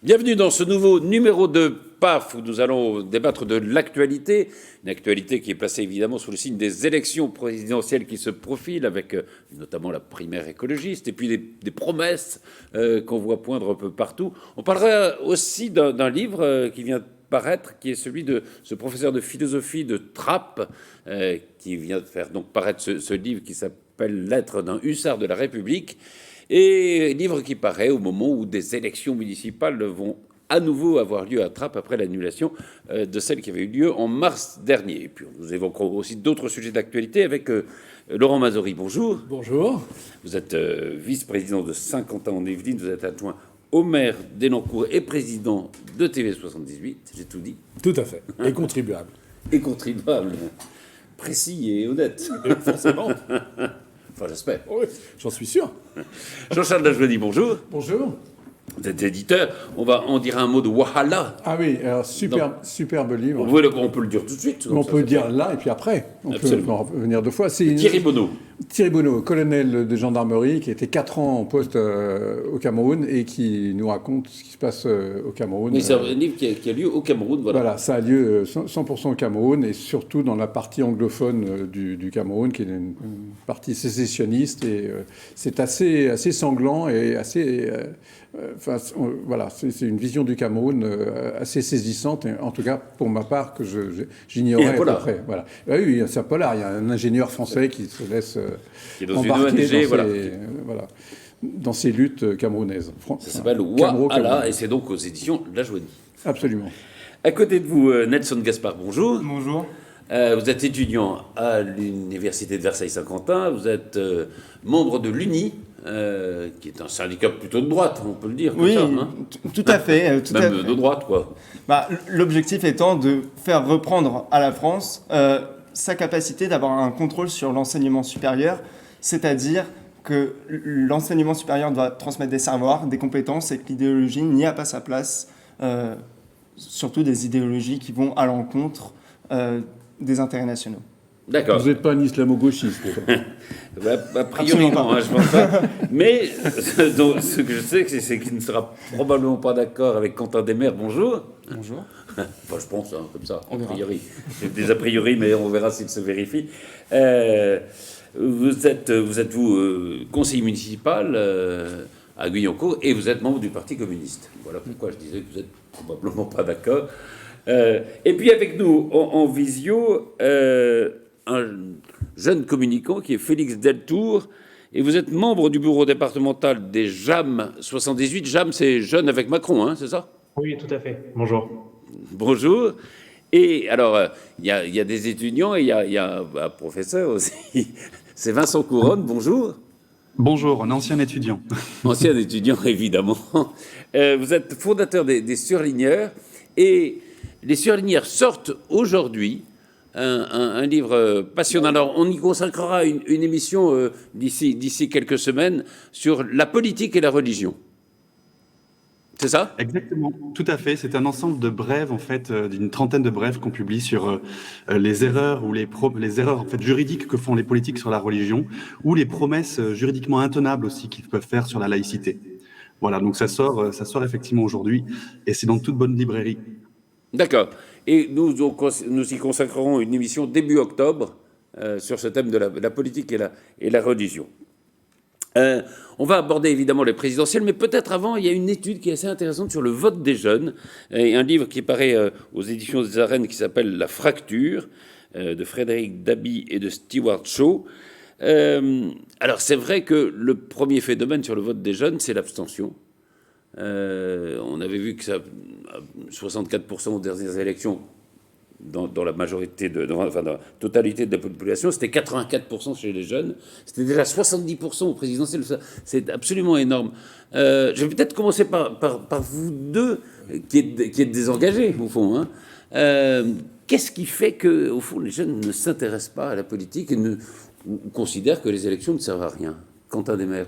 Bienvenue dans ce nouveau numéro de PAF où nous allons débattre de l'actualité. Une actualité qui est placée évidemment sous le signe des élections présidentielles qui se profilent avec notamment la primaire écologiste et puis des promesses qu'on voit poindre un peu partout. On parlera aussi d'un livre qui vient de paraître, qui est celui de ce professeur de philosophie de Trappes, qui vient de faire donc paraître ce livre qui s'appelle Lettres d'un hussard de la République. Et livre qui paraît au moment où des élections municipales vont à nouveau avoir lieu à Trappes après l'annulation de celle qui avait eu lieu en mars dernier. Et puis nous évoquerons aussi d'autres sujets d'actualité avec Laurent Mazory. Bonjour. Bonjour. Vous êtes vice-président de Saint-Quentin-en-Yvelines, vous êtes adjoint au maire d'Elancourt et président de TV78, j'ai tout dit. Tout à fait. Et contribuable. Et contribuable, précis et honnête. Et forcément. Enfin, j'espère. Oui, j'en suis sûr. Jean-Charles Lajoigny, bonjour. Bonjour. Vous êtes éditeur. On va en dire un mot de Wahala. Ah oui, alors superbe livre. On peut le dire tout de suite. On peut le dire là et puis après. On peut en revenir deux fois. C'est Thierry Bonneau. Thierry Bonneau, colonel de gendarmerie, qui était 4 ans en poste au Cameroun et qui nous raconte ce qui se passe au Cameroun. Oui, c'est un livre qui a lieu au Cameroun. Voilà, ça a lieu 100% au Cameroun et surtout dans la partie anglophone du Cameroun, qui est une partie sécessionniste. Et c'est assez sanglant et assez... voilà, c'est une vision du Cameroun assez saisissante, en tout cas pour ma part, que j'ignorais à peu près. Voilà. Oui, c'est un polar. Il y a un ingénieur français qui se laisse embarquer dans ces luttes camerounaises. Ça s'appelle Wahala et c'est donc aux éditions Lajoigny. Absolument. À côté de vous, Nelson Gaspard, bonjour. Bonjour. Vous êtes étudiant à l'Université de Versailles-Saint-Quentin. Vous êtes membre de l'UNI, qui est un syndicat plutôt de droite, on peut le dire. Oui, comme ça, hein. Tout à fait. Même de droite, quoi. L'objectif étant de faire reprendre à la France sa capacité d'avoir un contrôle sur l'enseignement supérieur, c'est-à-dire que l'enseignement supérieur doit transmettre des savoirs, des compétences, et que l'idéologie n'y a pas sa place, surtout des idéologies qui vont à l'encontre des intérêts nationaux. D'accord. Vous n'êtes pas un islamo-gauchiste. A priori, non, je pense pas. Mais donc, ce que je sais, c'est qu'il ne sera probablement pas d'accord avec Quentin Desmaires. Bonjour. Bonjour. Enfin, je pense, comme ça, a priori. J'ai des a priori, mais on verra s'il se vérifie. Vous êtes conseiller municipal à Guyancourt et vous êtes membre du Parti communiste. Voilà pourquoi je disais que vous n'êtes probablement pas d'accord. Et puis avec nous, en visio, un jeune communicant qui est Félix Deltour, et vous êtes membre du bureau départemental des JAM 78. JAM, c'est Jeunes avec Macron, hein, c'est ça? Oui, tout à fait. Bonjour. Bonjour. Et alors, il y a des étudiants et il y a un professeur aussi. C'est Vincent Couronne, bonjour. Bonjour, un ancien étudiant. Ancien étudiant, évidemment. Vous êtes fondateur des Surligneurs. Et les Surligneurs sortent aujourd'hui un livre passionnant. Alors, on y consacrera une émission d'ici quelques semaines sur la politique et la religion. C'est ça? Exactement, tout à fait. C'est un ensemble de brèves, en fait, d'une trentaine de brèves qu'on publie sur les erreurs ou les erreurs en fait, juridiques que font les politiques sur la religion ou les promesses juridiquement intenables aussi qu'ils peuvent faire sur la laïcité. Voilà, donc ça sort effectivement aujourd'hui et c'est dans toute bonne librairie. D'accord. Et nous y consacrerons une émission début octobre sur ce thème de la politique et la religion. On va aborder évidemment les présidentielles, mais peut-être avant, il y a une étude qui est assez intéressante sur le vote des jeunes, et un livre qui paraît aux éditions des Arènes qui s'appelle La Fracture, de Frédéric Dabi et de Stewart Shaw. Alors c'est vrai que le premier phénomène sur le vote des jeunes, c'est l'abstention. On avait vu que 64% aux dernières élections, dans la majorité, dans la totalité de la population, c'était 84% chez les jeunes, c'était déjà 70% au présidentiel, c'est absolument énorme. Je vais peut-être commencer par vous deux, qui êtes désengagés, au fond. Hein. Qu'est-ce qui fait que, au fond, les jeunes ne s'intéressent pas à la politique et considèrent que les élections ne servent à rien? Quentin Desmaires.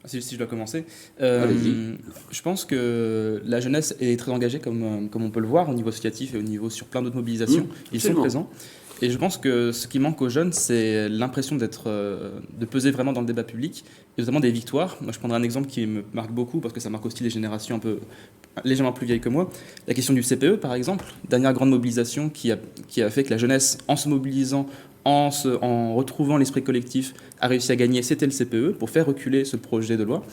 Si je dois commencer. Allez-y. Je pense que la jeunesse est très engagée, comme on peut le voir, au niveau associatif et au niveau sur plein d'autres mobilisations. Ils sont présents. Et je pense que ce qui manque aux jeunes, c'est l'impression de peser vraiment dans le débat public, et notamment des victoires. Moi, je prendrai un exemple qui me marque beaucoup, parce que ça marque aussi les générations un peu légèrement plus vieilles que moi. La question du CPE, par exemple, dernière grande mobilisation qui a fait que la jeunesse, en se mobilisant, en retrouvant l'esprit collectif, a réussi à gagner, c'était le CPE, pour faire reculer ce projet de loi.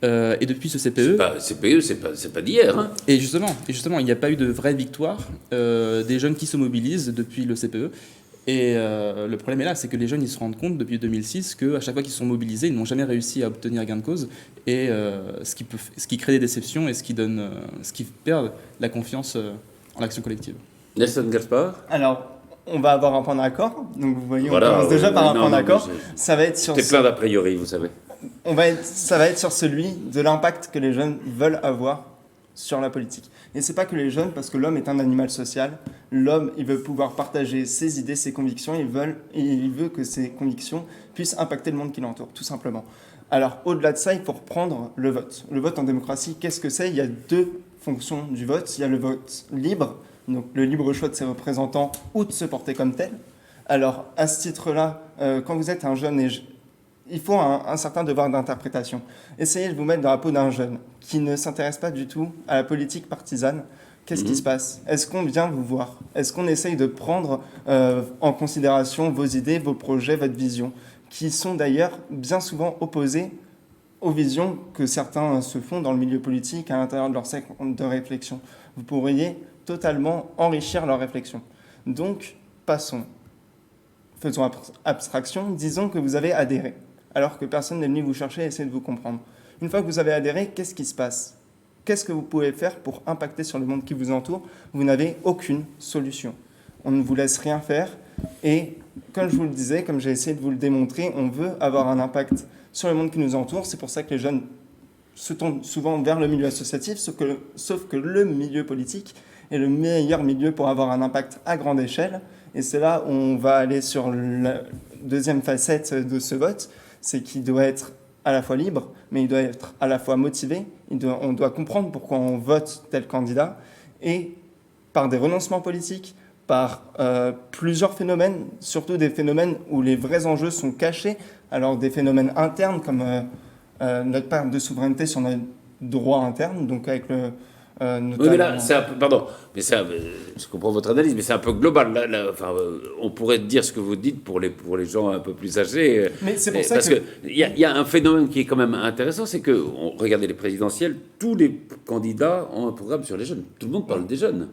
Et depuis ce CPE... C'est pas d'hier. Hein. Et justement, il n'y a pas eu de vraie victoire des jeunes qui se mobilisent depuis le CPE. Et le problème est là, c'est que les jeunes ils se rendent compte depuis 2006 qu'à chaque fois qu'ils se sont mobilisés, ils n'ont jamais réussi à obtenir gain de cause. Et ce qui crée des déceptions et ce qui perd la confiance en l'action collective. Nelson Gaspard. Alors, on va avoir un point d'accord. Donc vous voyez, Voilà, on commence déjà par un point d'accord. mais Ça va être sur T'es plein d'a priori, vous savez. ça va être sur celui de l'impact que les jeunes veulent avoir sur la politique. Et c'est pas que les jeunes, parce que l'homme est un animal social. L'homme, il veut pouvoir partager ses idées, ses convictions. Il veut que ces convictions puissent impacter le monde qui l'entoure, tout simplement. Alors, au-delà de ça, il faut reprendre le vote. Le vote en démocratie, qu'est-ce que c'est ? Il y a deux fonctions du vote. Il y a le vote libre, donc le libre choix de ses représentants ou de se porter comme tel. Alors, à ce titre-là, quand vous êtes un jeune, il faut un certain devoir d'interprétation. Essayez de vous mettre dans la peau d'un jeune qui ne s'intéresse pas du tout à la politique partisane. Qu'est-ce qui se passe ? Est-ce qu'on vient vous voir ? Est-ce qu'on essaye de prendre en considération vos idées, vos projets, votre vision, qui sont d'ailleurs bien souvent opposées aux visions que certains se font dans le milieu politique à l'intérieur de leur cercle de réflexion. Vous pourriez totalement enrichir leur réflexion. Donc, faisons abstraction, disons que vous avez adhéré, alors que personne n'est venu vous chercher et essayer de vous comprendre. Une fois que vous avez adhéré, qu'est-ce qui se passe ? Qu'est-ce que vous pouvez faire pour impacter sur le monde qui vous entoure ? Vous n'avez aucune solution. On ne vous laisse rien faire. Et comme je vous le disais, comme j'ai essayé de vous le démontrer, on veut avoir un impact sur le monde qui nous entoure. C'est pour ça que les jeunes se tournent souvent vers le milieu associatif, sauf que le milieu politique est le meilleur milieu pour avoir un impact à grande échelle. Et c'est là où on va aller sur la deuxième facette de ce vote, c'est qu'il doit être à la fois libre, mais il doit être à la fois motivé. On doit comprendre pourquoi on vote tel candidat. Et par des renoncements politiques, par plusieurs phénomènes, surtout des phénomènes où les vrais enjeux sont cachés, alors des phénomènes internes comme notre part de souveraineté sur notre droit interne, donc avec le... Oui, mais là, c'est un peu, pardon, mais je comprends votre analyse, mais c'est un peu global. Enfin, on pourrait dire ce que vous dites pour les gens un peu plus âgés. Mais c'est pour ça parce que il y a un phénomène qui est quand même intéressant, c'est que regardez les présidentielles, tous les candidats ont un programme sur les jeunes. Tout le monde parle des jeunes.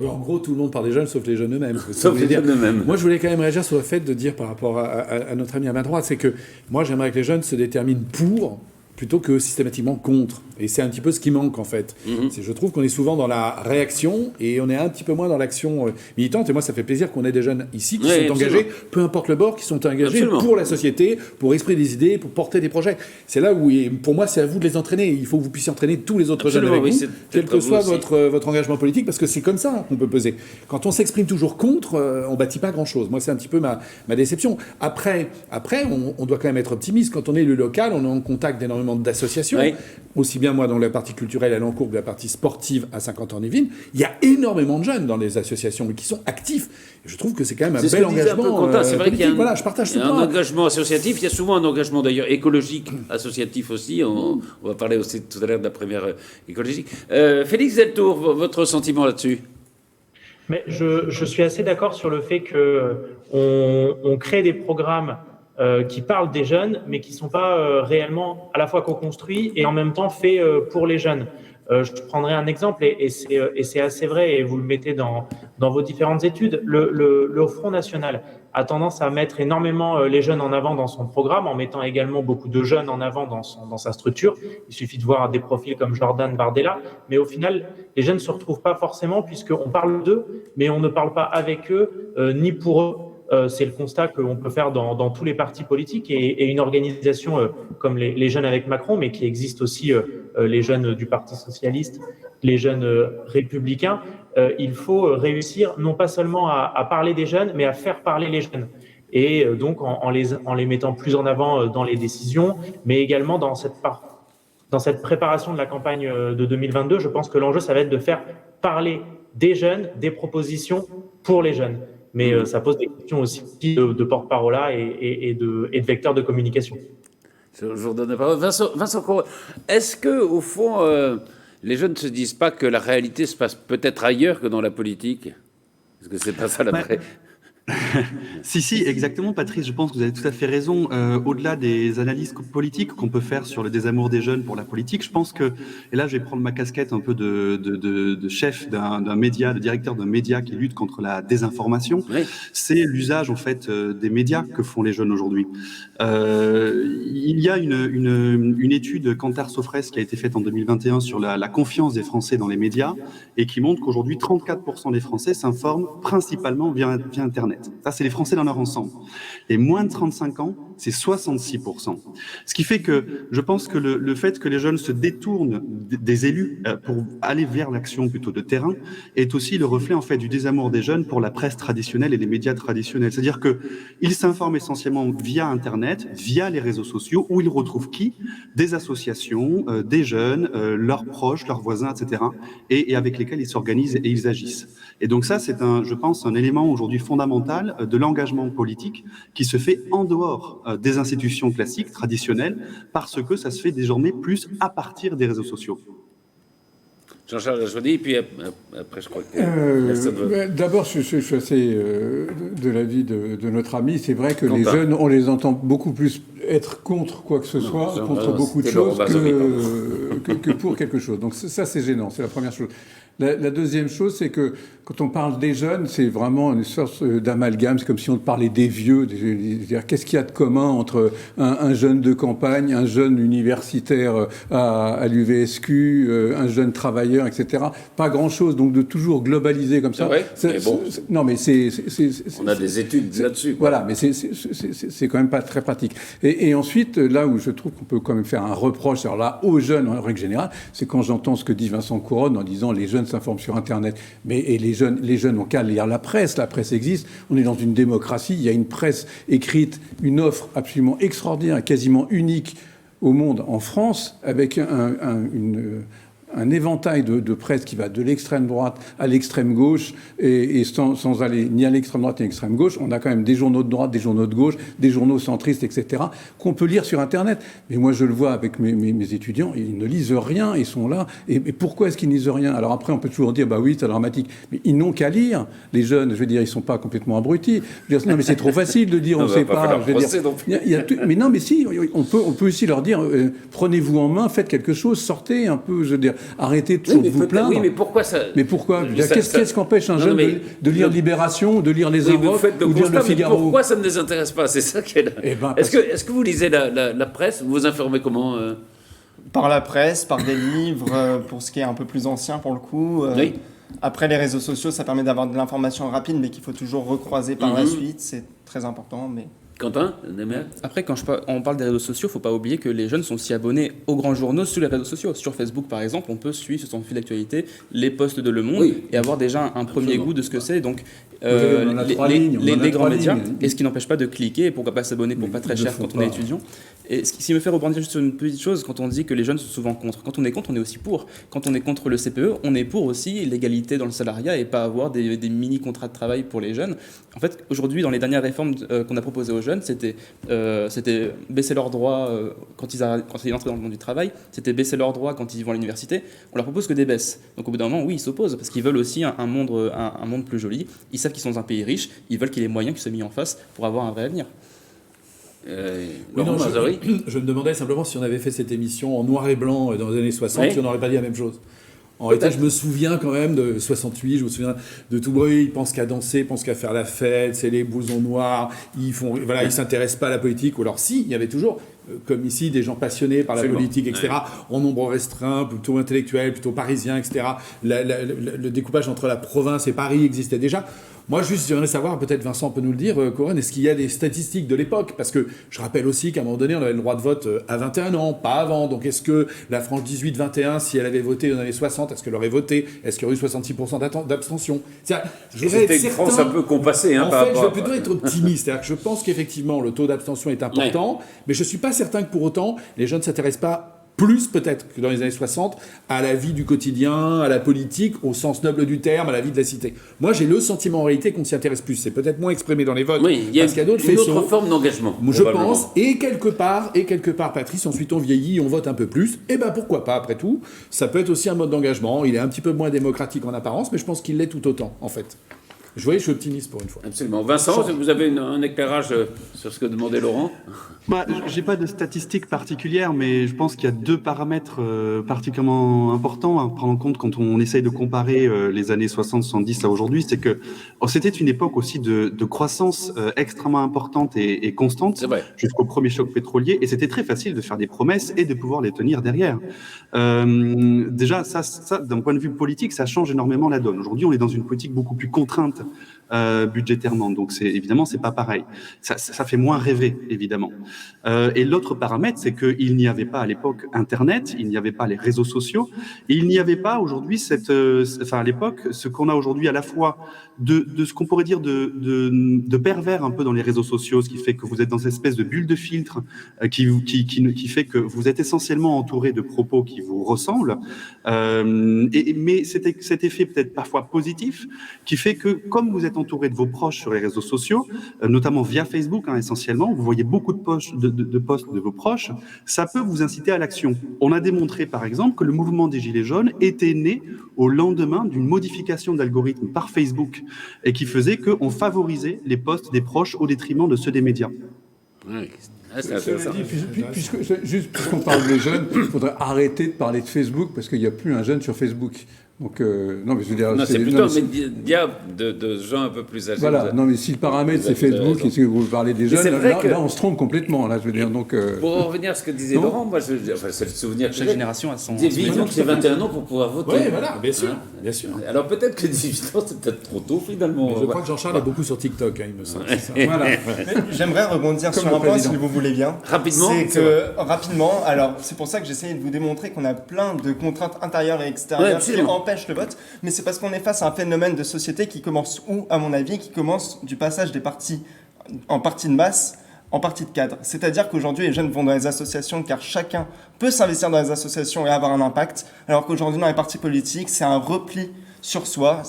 En gros, tout le monde parle des jeunes, sauf les jeunes eux-mêmes. Sauf les jeunes eux-mêmes. Moi, je voulais quand même réagir sur le fait de dire par rapport à notre ami à ma droite, c'est que moi, j'aimerais que les jeunes se déterminent pour plutôt que systématiquement contre. Et c'est un petit peu ce qui manque, en fait. Je trouve qu'on est souvent dans la réaction et on est un petit peu moins dans l'action militante. Et moi, ça fait plaisir qu'on ait des jeunes ici qui sont engagés, peu importe le bord, qui sont engagés pour la société, pour exprimer des idées, pour porter des projets. C'est là où, pour moi, c'est à vous de les entraîner. Il faut que vous puissiez entraîner tous les autres jeunes avec vous, quel que soit votre engagement politique, parce que c'est comme ça qu'on peut peser. Quand on s'exprime toujours contre, on bâtit pas grand-chose. Moi, c'est un petit peu ma déception. Après on doit quand même être optimiste. Quand on est élu local, on est en contact d'énormément d'associations, aussi bien moi dans la partie culturelle à Lancourt que la partie sportive à 50 ans Yvelines. Il y a énormément de jeunes dans les associations qui sont actifs. Je trouve que c'est quand même un bel engagement. C'est vrai qu'il y a je partage un engagement associatif. Il y a souvent un engagement d'ailleurs écologique associatif aussi. On va parler aussi tout à l'heure de la première écologique. Félix Deltour, votre sentiment là-dessus? Mais je suis assez d'accord sur le fait qu'on crée des programmes qui parlent des jeunes, mais qui ne sont pas réellement à la fois co-construits et en même temps faits pour les jeunes. Je prendrai un exemple, et c'est assez vrai, et vous le mettez dans vos différentes études. Le Front National a tendance à mettre énormément les jeunes en avant dans son programme, en mettant également beaucoup de jeunes en avant dans sa structure. Il suffit de voir des profils comme Jordan Bardella, mais au final, les jeunes ne se retrouvent pas forcément, puisqu'on parle d'eux, mais on ne parle pas avec eux, ni pour eux. C'est le constat qu'on peut faire dans tous les partis politiques et une organisation comme les jeunes avec Macron, mais qui existe aussi les jeunes du Parti socialiste, les jeunes républicains. Il faut réussir non pas seulement à parler des jeunes, mais à faire parler les jeunes. Et donc en les mettant plus en avant dans les décisions, mais également dans cette préparation de la campagne de 2022, je pense que l'enjeu, ça va être de faire parler des jeunes, des propositions pour les jeunes. mais ça pose des questions aussi de porte-parole et de vecteurs de communication. Je vous redonne la parole. Vincent Courreau, est-ce que, au fond, les jeunes ne se disent pas que la réalité se passe peut-être ailleurs que dans la politique? Est-ce que c'est pas ça l'après? Si, exactement, Patrice. Je pense que vous avez tout à fait raison. Au-delà des analyses politiques qu'on peut faire sur le désamour des jeunes pour la politique, je pense que, et là, je vais prendre ma casquette un peu de chef d'un média, de directeur d'un média qui lutte contre la désinformation. Oui. C'est l'usage, en fait, des médias que font les jeunes aujourd'hui. Il y a une étude Kantar Sofres qui a été faite en 2021 sur la confiance des Français dans les médias et qui montre qu'aujourd'hui, 34% des Français s'informent principalement via Internet. Ça, c'est les Français dans leur ensemble. Les moins de 35 ans, c'est 66%. Ce qui fait que je pense que le fait que les jeunes se détournent des élus pour aller vers l'action plutôt de terrain est aussi le reflet en fait du désamour des jeunes pour la presse traditionnelle et les médias traditionnels. C'est-à-dire qu'ils s'informent essentiellement via Internet, via les réseaux sociaux, où ils retrouvent qui? Des associations, des jeunes, leurs proches, leurs voisins, etc. et avec lesquels ils s'organisent et ils agissent. Et donc ça, c'est je pense, un élément aujourd'hui fondamental de l'engagement politique qui se fait en dehors des institutions classiques, traditionnelles, parce que ça se fait désormais plus à partir des réseaux sociaux. Jean-Charles Lajoie, puis après, je crois que... D'abord, je suis assez de l'avis de notre ami. C'est vrai que les jeunes, on les entend beaucoup plus être contre quoi que ce soit, contre beaucoup de choses, que pour quelque chose. Donc ça, c'est gênant, c'est la première chose. La deuxième chose, c'est que quand on parle des jeunes, c'est vraiment une sorte d'amalgame. C'est comme si on parlait des vieux. Qu'est-ce qu'il y a de commun entre un jeune de campagne, un jeune universitaire à l'UVSQ, un jeune travailleur, etc. Pas grand-chose. Donc de toujours globaliser comme ça. Non, mais on a des études là-dessus. Voilà, mais c'est quand même pas très pratique. Et ensuite, là où je trouve qu'on peut quand même faire un reproche, alors là, aux jeunes en règle générale, c'est quand j'entends ce que dit Vincent Couronne en disant les jeunes s'informent sur Internet. Mais les jeunes n'ont qu'à lire la presse existe. On est dans une démocratie, il y a une presse écrite, une offre absolument extraordinaire, quasiment unique au monde en France, avec un éventail de presse qui va de l'extrême droite à l'extrême gauche, et sans aller ni à l'extrême droite ni à l'extrême gauche. On a quand même des journaux de droite, des journaux de gauche, des journaux centristes, etc., qu'on peut lire sur Internet. Mais moi, je le vois avec mes étudiants, ils ne lisent rien, ils sont là. Et pourquoi est-ce qu'ils ne lisent rien? Alors après, on peut toujours dire, bah oui, c'est dramatique. Mais ils n'ont qu'à lire. Les jeunes, je veux dire, ils ne sont pas complètement abrutis. Je veux dire, non, mais c'est trop facile de dire, on ne sait pas. Je veux dire, mais non, mais si, on peut aussi leur dire, prenez-vous en main, faites quelque chose, sortez un peu, je veux dire. Arrêtez toujours de vous plaindre. Oui, mais pourquoi ça... Mais pourquoi? Qu'est-ce qu'empêche un jeune de lire Libération, de lire Les Inrocks, ou de lire Le Figaro? Pourquoi ça ne les intéresse pas? C'est ça qui est là. Est-ce que vous lisez la presse? Vous vous informez comment? Par la presse, par des livres, pour ce qui est un peu plus ancien pour le coup. Oui. Après, les réseaux sociaux, ça permet d'avoir de l'information rapide, mais qu'il faut toujours recroiser par la suite. C'est très important, mais... Quentin, après, quand on parle des réseaux sociaux, il ne faut pas oublier que les jeunes sont aussi abonnés aux grands journaux sur les réseaux sociaux. Sur Facebook, par exemple, on peut suivre sur son fil d'actualité les posts de Le Monde et avoir déjà un premier goût de ce que c'est. Donc, les grands médias, et ce qui n'empêche pas de cliquer, et pourquoi pas s'abonner pour pas très cher quand on est étudiant. Et ce qui me fait rebondir juste sur une petite chose, quand on dit que les jeunes sont souvent contre. Quand on est contre, on est aussi pour. Quand on est contre le CPE, on est pour aussi l'égalité dans le salariat et pas avoir des mini-contrats de travail pour les jeunes. En fait, aujourd'hui, dans les dernières réformes qu'on a proposées aux jeunes, c'était baisser leurs droits quand ils entraient dans le monde du travail, c'était baisser leurs droits quand ils vont à l'université. On leur propose que des baisses. Donc au bout d'un moment, oui, ils s'opposent parce qu'ils veulent aussi un monde plus joli. Ils savent qu'ils sont dans un pays riche, ils veulent qu'il y ait les moyens qui soient mis en face pour avoir un vrai avenir. Je me demandais simplement si on avait fait cette émission en noir et blanc dans les années 60, si on n'aurait pas dit la même chose. En réalité, je me souviens quand même de 68, je me souviens de tout bruit, ils pensent qu'à danser, ils pensent qu'à faire la fête, c'est les blousons noirs, ils s'intéressent pas à la politique, ou alors si, il y avait toujours, comme ici, des gens passionnés par la politique, etc., en nombre restreint, plutôt intellectuel, plutôt parisien, etc. Le découpage entre la province et Paris existait déjà. Moi, juste, j'aimerais savoir, peut-être Vincent peut nous le dire, Corinne, est-ce qu'il y a des statistiques de l'époque? Parce que je rappelle aussi qu'à un moment donné, on avait le droit de vote à 21 ans, pas avant. Donc, est-ce que la frange 18-21, si elle avait voté dans les années 60, est-ce qu'elle aurait voté? Est-ce qu'il y aurait eu 66% d'abstention? C'était une France un peu compassée. En fait, je vais plutôt être optimiste. C'est-à-dire que je pense qu'effectivement, le taux d'abstention est important, mais je ne suis pas certain que pour autant, les jeunes ne s'intéressent pas plus peut-être que dans les années 60, à la vie du quotidien, à la politique, au sens noble du terme, à la vie de la cité. Moi, j'ai le sentiment en réalité qu'on s'y intéresse plus. C'est peut-être moins exprimé dans les votes, Oui, il y a parce qu'il y a d'autres une faisceaux. autre forme d'engagement. Je probablement. pense, et quelque part, Patrice, ensuite on vieillit, on vote un peu plus, et ben pourquoi pas, après tout, ça peut être aussi un mode d'engagement, il est un petit peu moins démocratique en apparence, mais je pense qu'il l'est tout autant, en fait. Je suis optimiste pour une fois. Absolument. Vincent, vous avez un éclairage sur ce que demandait Laurent? J'ai pas de statistiques particulières, mais je pense qu'il y a deux paramètres particulièrement importants à prendre en compte quand on essaye de comparer les années 60-70 à aujourd'hui. C'est que c'était une époque aussi de croissance extrêmement importante et constante jusqu'au premier choc pétrolier, et c'était très facile de faire des promesses et de pouvoir les tenir derrière. Déjà, ça, d'un point de vue politique, ça change énormément la donne. Aujourd'hui, on est dans une politique beaucoup plus contrainte budgétairement, donc évidemment c'est pas pareil. Ça fait moins rêver, évidemment. Et l'autre paramètre, c'est qu'il n'y avait pas à l'époque Internet, il n'y avait pas les réseaux sociaux, et il n'y avait pas aujourd'hui à l'époque, ce qu'on a aujourd'hui à la fois de ce qu'on pourrait dire de pervers un peu dans les réseaux sociaux, ce qui fait que vous êtes dans cette espèce de bulle de filtre qui fait que vous êtes essentiellement entouré de propos qui vous ressemblent, mais cet effet peut-être parfois positif qui fait que comme vous êtes entouré de vos proches sur les réseaux sociaux, notamment via Facebook essentiellement, vous voyez beaucoup de posts de vos proches, ça peut vous inciter à l'action. On a démontré par exemple que le mouvement des Gilets jaunes était né au lendemain d'une modification d'algorithme par Facebook et qui faisait qu'on favorisait les posts des proches au détriment de ceux des médias. Oui. C'est intéressant. Puisqu'on parle des jeunes, il faudrait arrêter de parler de Facebook parce qu'il n'y a plus un jeune sur Facebook. Donc, non, mais je veux dire... Non, c'est plutôt un média de gens un peu plus âgés. Voilà, non, mais si le paramètre c'est Facebook et si vous parlez des jeunes, là on se trompe complètement, là, je veux dire, donc... Pour en revenir à ce que disait Laurent, moi, c'est le souvenir que Chaque génération a son... Vivement que j'ai 21 ans pour pouvoir voter. Oui, voilà, bien sûr, bien sûr. Alors peut-être que 18 ans, c'est peut-être trop tôt, finalement. Je crois que Jean-Charles est beaucoup sur TikTok, il me semble. Voilà. J'aimerais rebondir sur un point, si vous voulez bien. Rapidement. Rapidement, alors c'est pour ça que j'essayais de vous démontrer qu'on a plein de contraintes intérieures et extérieures qui empêchent le vote, mais c'est parce qu'on est face à un phénomène de société qui commence où, à mon avis, qui commence du passage des partis en parti de masse en parti de cadre. C'est-à-dire qu'aujourd'hui, les jeunes vont dans les associations car chacun peut s'investir dans les associations et avoir un impact, alors qu'aujourd'hui, dans les partis politiques, c'est un repli sur soi,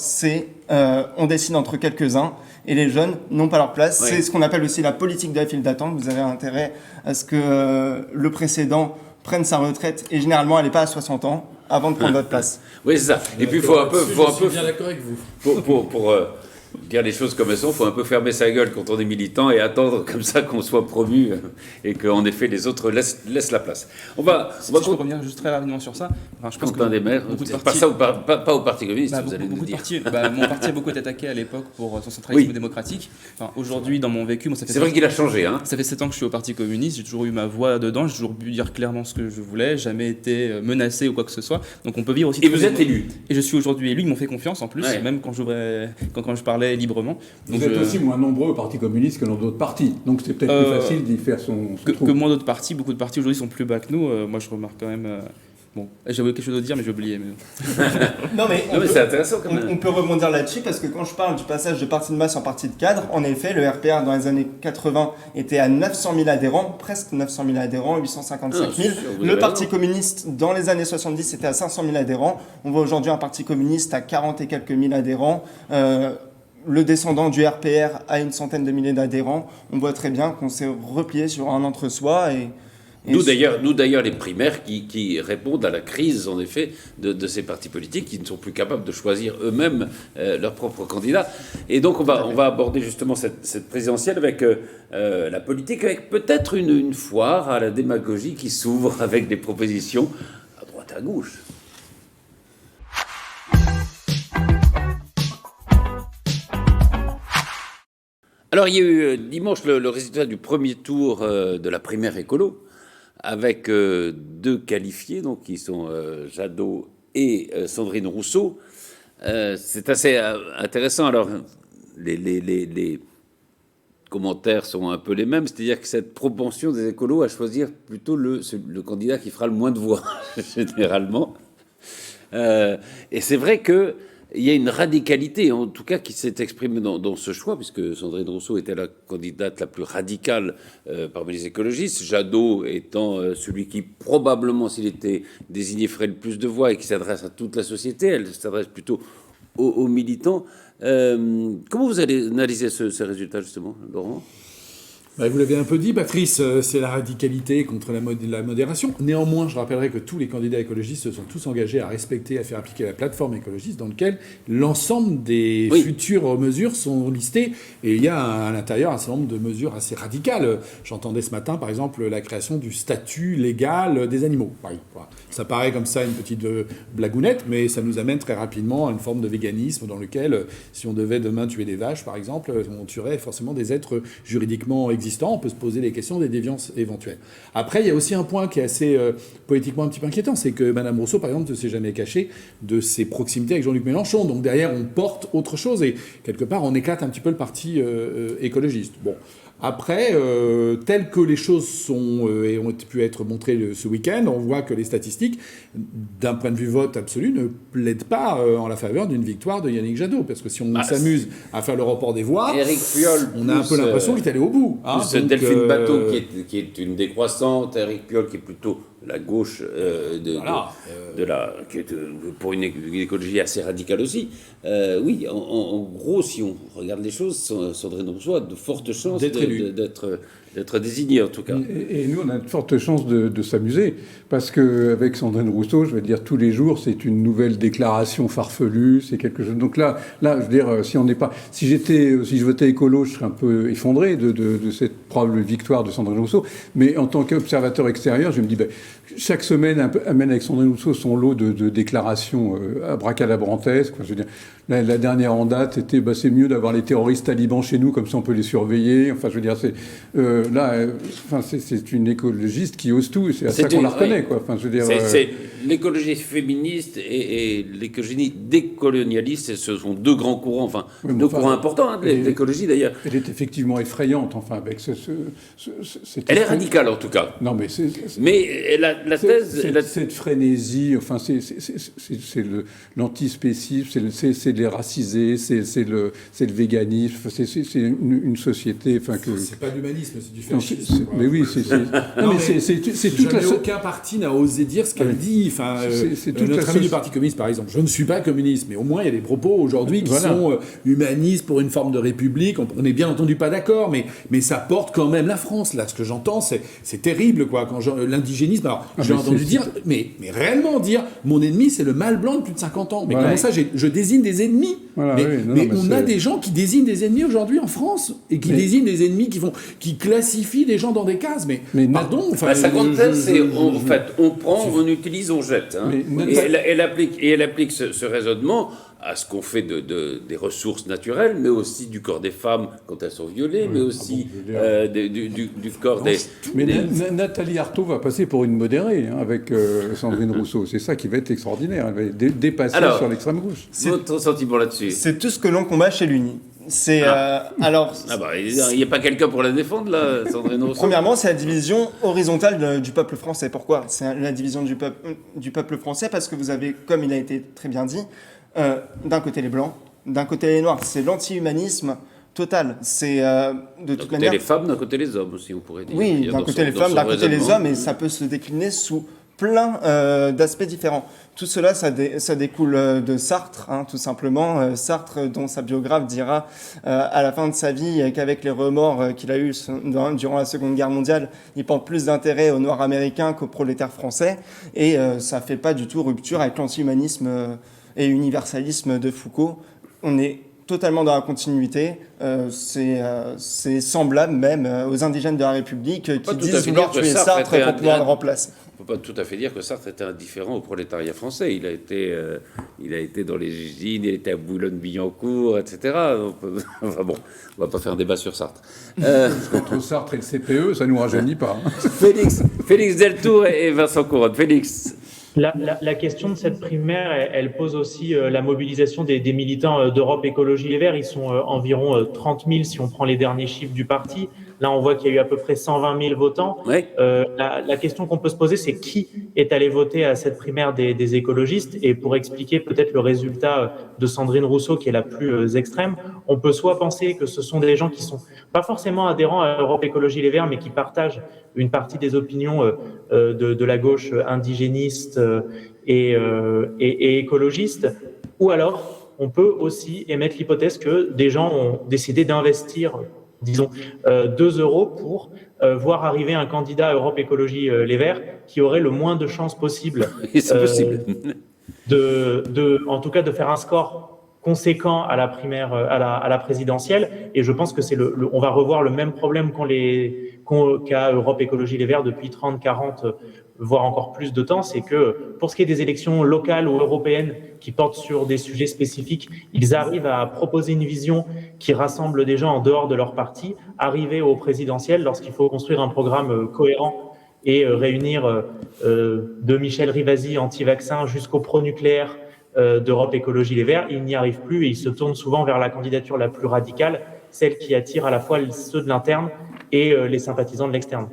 on décide entre quelques-uns et les jeunes n'ont pas leur place. C'est ce qu'on appelle aussi la politique de la file d'attente. Vous avez intérêt à ce que le précédent prenne sa retraite et généralement elle n'est pas à 60 ans avant de prendre votre place. Oui, c'est ça. Et puis il faut un peu... Je suis bien d'accord avec vous. Pour dire les choses comme elles sont, il faut un peu fermer sa gueule quand on est militant et attendre comme ça qu'on soit promu et qu'en effet les autres laissent la place. Je peux revenir juste très rapidement sur ça. Enfin, je pense que des maires, pas au Parti communiste, vous allez nous dire. Mon parti a beaucoup été attaqué à l'époque pour son centralisme démocratique. Enfin, aujourd'hui, dans mon vécu, ça fait... C'est vrai qu'il a changé. Hein. Ça fait 7 ans que je suis au Parti communiste, j'ai toujours eu ma voix dedans, j'ai toujours pu dire clairement ce que je voulais, jamais été menacé ou quoi que ce soit. Donc on peut vivre aussi... Et vous êtes élu. Et je suis aujourd'hui élu, ils m'ont fait confiance en plus, même quand je parlais librement. Donc vous êtes aussi moins nombreux au Parti communiste que dans d'autres partis, donc c'est peut-être plus facile d'y faire son trou. Que moins d'autres partis, beaucoup de partis aujourd'hui sont plus bas que nous. Moi je remarque quand même... Bon, j'avais quelque chose à dire, mais j'ai oublié. Non, mais c'est intéressant quand même. On peut rebondir là-dessus parce que quand je parle du passage de parti de masse en parti de cadre, en effet, le RPR dans les années 80 était à 900 000 adhérents, presque 900 000 adhérents, 855 000. Le Parti communiste dans les années 70 était à 500 000 adhérents. On voit aujourd'hui un Parti communiste à 40 et quelques mille adhérents. Le descendant du RPR a une centaine de milliers d'adhérents. On voit très bien qu'on s'est replié sur un entre-soi et nous d'ailleurs les primaires qui répondent à la crise en effet de ces partis politiques qui ne sont plus capables de choisir eux-mêmes leurs propres candidats. Et donc on va aborder justement cette présidentielle avec la politique, avec peut-être une foire à la démagogie qui s'ouvre avec des propositions à droite à gauche. Alors il y a eu dimanche le résultat du premier tour de la primaire écolo, avec deux qualifiés, donc qui sont Jadot et Sandrine Rousseau. C'est assez intéressant. Alors, les commentaires sont un peu les mêmes, c'est-à-dire que cette propension des écolos à choisir plutôt le candidat qui fera le moins de voix, généralement. Et c'est vrai que il y a une radicalité, en tout cas, qui s'est exprimée dans ce choix, puisque Sandrine Rousseau était la candidate la plus radicale parmi les écologistes, Jadot étant celui qui, probablement, s'il était désigné, ferait le plus de voix et qui s'adresse à toute la société. Elle s'adresse plutôt aux militants. Comment vous allez analyser ces résultats, justement, Laurent ? Vous l'avez un peu dit, Patrice, c'est la radicalité contre la modération. Néanmoins, je rappellerai que tous les candidats écologistes se sont tous engagés à respecter, à faire appliquer la plateforme écologiste dans laquelle l'ensemble des futures mesures sont listées. Et il y a à l'intérieur un certain nombre de mesures assez radicales. J'entendais ce matin, par exemple, la création du statut légal des animaux. Ça paraît comme ça une petite blagounette, mais ça nous amène très rapidement à une forme de véganisme dans lequel, si on devait demain tuer des vaches, par exemple, on tuerait forcément des êtres juridiquement existants. On peut se poser les questions des déviances éventuelles. Après, il y a aussi un point qui est assez poétiquement un petit peu inquiétant, c'est que Madame Rousseau, par exemple, ne s'est jamais cachée de ses proximités avec Jean-Luc Mélenchon. Donc derrière, on porte autre chose et quelque part, on éclate un petit peu le parti écologiste. Bon. Après, telles que les choses sont et ont pu être montrées ce week-end, on voit que les statistiques, d'un point de vue vote absolu, ne plaident pas en la faveur d'une victoire de Yannick Jadot. Parce que si on s'amuse à faire le report des voix, Éric Piolle on a un peu l'impression qu'il est allé au bout. Donc, Delphine Batho, qui est une décroissante, Éric Piolle, qui est plutôt la gauche qui est pour une écologie assez radicale aussi. Oui, en gros, si on regarde les choses, Sandrine Rousseau a de fortes chances d'être désignée, en tout cas. Et nous, on a de fortes chances de s'amuser, parce qu'avec Sandrine Rousseau, je vais dire, tous les jours, c'est une nouvelle déclaration farfelue, c'est quelque chose. Donc là, je veux dire, si je votais écolo, je serais un peu effondré de cette probable victoire de Sandrine Rousseau, mais en tant qu'observateur extérieur, je me dis, chaque semaine amène avec Sandrine Rousseau son lot de déclarations abracadabrantesques. Je veux dire, la dernière en date était, c'est mieux d'avoir les terroristes talibans chez nous, comme ça on peut les surveiller. Enfin, je veux dire, c'est une écologiste qui ose tout, et c'est à ça qu'on la reconnaît, quoi. Enfin, je veux dire, c'est l'écologie féministe et l'écologie décolonialiste, ce sont deux grands courants, deux courants importants de l'écologie d'ailleurs. Elle est effectivement effrayante, avec elle est radicale en tout cas. Non, mais la thèse, cette frénésie, c'est l'antispécisme, c'est les racisés, c'est le véganisme, c'est une société, c'est pas l'humanisme, c'est du fascisme. Mais oui, c'est toute la. Aucun parti n'a osé dire ce qu'elle dit. Notre ami du Parti communiste, par exemple, je ne suis pas communiste, mais au moins il y a des propos aujourd'hui qui sont humanistes pour une forme de république. On n'est bien entendu pas d'accord, mais ça porte quand même la France. Là, ce que j'entends, c'est terrible, quoi. Quand l'indigénisme, alors j'ai entendu dire, mais réellement dire, mon ennemi, c'est le mâle blanc de plus de 50 ans. Mais comment ça, je désigne des ennemis? Mais on a des gens qui désignent des ennemis aujourd'hui en France et qui désignent des ennemis qui classifient des gens dans des cases. Mais pardon. Sa thèse, c'est on prend, on utilise, on jette. Et elle applique ce raisonnement à ce qu'on fait des ressources naturelles, mais aussi du corps des femmes quand elles sont violées, mais aussi du corps des... Mais Nathalie Arthaud va passer pour une modérée avec Sandrine Rousseau. C'est ça qui va être extraordinaire. Elle va dépasser sur l'extrême gauche. Votre sentiment là-dessus? C'est tout ce que l'on combat chez l'UNI. Il n'y a pas quelqu'un pour la défendre, là, Sandrine Rousseau? Premièrement, c'est la division horizontale du peuple français. Pourquoi? C'est la division du peuple français parce que vous avez, comme il a été très bien dit, d'un côté les blancs, d'un côté les noirs. C'est l'anti-humanisme total. C'est de toute manière. D'un côté les femmes, d'un côté les hommes aussi, on pourrait dire. Oui, d'un côté les femmes, d'un côté les hommes, et ça peut se décliner sous plein d'aspects différents. Tout cela, ça découle de Sartre, tout simplement. Sartre, dont sa biographe dira à la fin de sa vie qu'avec les remords qu'il a eus durant la Seconde Guerre mondiale, il porte plus d'intérêt aux Noirs américains qu'aux prolétaires français. Et ça ne fait pas du tout rupture avec l'anti-humanisme et universalisme de Foucault. On est totalement dans la continuité. C'est semblable même aux indigènes de la République qui disent vouloir tuer Sartre pour pouvoir le remplacer. On ne peut pas tout à fait dire que Sartre était indifférent au prolétariat français. Il a été dans les usines, il était à Boulogne-Billancourt, etc. Enfin bon, on ne va pas faire un débat sur Sartre. Entre Sartre et le CPE, ça ne nous rajeunit pas. Félix Deltour et Vincent Couronne. Félix. La question de cette primaire, elle pose aussi la mobilisation des militants d'Europe Écologie Les Verts. Ils sont environ 30 000 si on prend les derniers chiffres du parti. Là, on voit qu'il y a eu à peu près 120 000 votants. Ouais. La question qu'on peut se poser, c'est qui est allé voter à cette primaire des écologistes. Et pour expliquer peut-être le résultat de Sandrine Rousseau, qui est la plus extrême, on peut soit penser que ce sont des gens qui sont pas forcément adhérents à Europe Écologie Les Verts, mais qui partagent une partie des opinions de la gauche indigéniste et écologiste, ou alors on peut aussi émettre l'hypothèse que des gens ont décidé d'investir, disons, 2 euros pour voir arriver un candidat à Europe Écologie Les Verts qui aurait le moins de chances possible, C'est possible. en tout cas de faire un score conséquent à la primaire, à la présidentielle. Et je pense que on va revoir le même problème qu'a Europe Écologie Les Verts depuis 30, 40, voire encore plus de temps. C'est que pour ce qui est des élections locales ou européennes qui portent sur des sujets spécifiques, ils arrivent à proposer une vision qui rassemble des gens en dehors de leur parti, arriver au présidentiel lorsqu'il faut construire un programme cohérent et réunir de Michel Rivasi, anti-vaccin, jusqu'au pro-nucléaire d'Europe Écologie Les Verts, ils n'y arrivent plus et ils se tournent souvent vers la candidature la plus radicale, celle qui attire à la fois ceux de l'interne et les sympathisants de l'externe.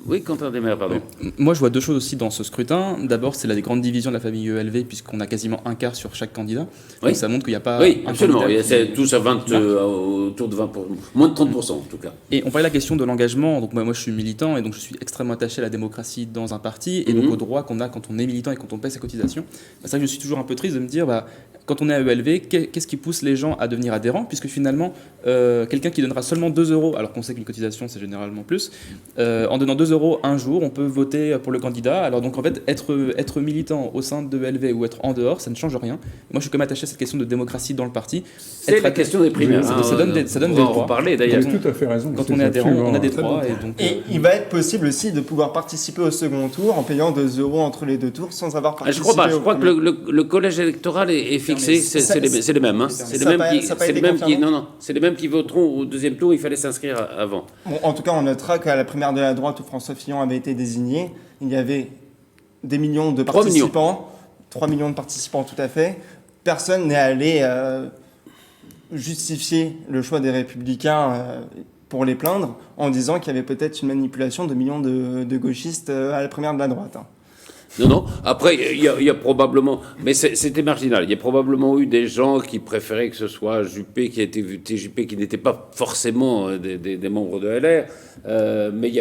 Oui, Quentin Desmaires, pardon. Moi, je vois deux choses aussi dans ce scrutin. D'abord, c'est la grande division de la famille ELV, puisqu'on a quasiment un quart sur chaque candidat. Oui. Donc ça montre qu'il n'y a pas. Oui, un absolument. candidat C'est tous à 20, autour de 20%, moins de 30% en tout cas. Et on parlait de la question de l'engagement. Donc moi, je suis militant et donc je suis extrêmement attaché à la démocratie dans un parti et donc aux droits qu'on a quand on est militant et quand on paie sa cotisation. C'est ça que je suis toujours un peu triste de me dire, quand on est à ELV, qu'est-ce qui pousse les gens à devenir adhérents, puisque finalement, quelqu'un qui donnera seulement 2 euros, alors qu'on sait qu'une cotisation c'est généralement plus, en donnant 2 euros un jour, on peut voter pour le candidat. Alors donc en fait, être militant au sein de ELV ou être en dehors, ça ne change rien. Moi, je suis quand même attaché à cette question de démocratie dans le parti. C'est la question des primaires. Ça donne des on va droits. en parler Vous d'ailleurs. avez tout à fait raison. Quand C'est on est adhérent, on a des absolument droits. très Et donc, Et il va être possible aussi de pouvoir participer au second tour en payant 2 euros entre les deux tours sans avoir participé. Je crois pas. Je au crois que premier. le collège électoral est fixé. C'est les mêmes. C'est les mêmes qui voteront au deuxième tour. Il fallait s'inscrire avant. Bon, en tout cas, on notera qu'à la primaire de la droite où François Fillon avait été désigné, il y avait des millions de 3 millions. participants. 3 millions de participants, tout à fait. Personne n'est allé justifier le choix des Républicains pour les plaindre en disant qu'il y avait peut-être une manipulation de millions de gauchistes à la primaire de la droite. Non. Après, il y a probablement, mais c'était marginal. Il y a probablement eu des gens qui préféraient que ce soit Juppé qui a été voté, Juppé qui n'était pas forcément des membres de LR. Mais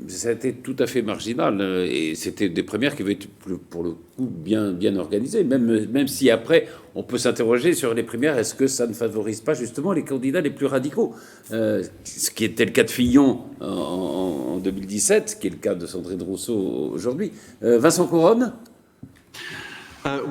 ça a été tout à fait marginal. Et c'était des primaires qui avaient été, pour le coup, bien organisées. Même si après, on peut s'interroger sur les primaires, est-ce que ça ne favorise pas justement les candidats les plus radicaux, ce qui était le cas de Fillon en 2017, qui est le cas de Sandrine Rousseau aujourd'hui. Vincent Couronne ?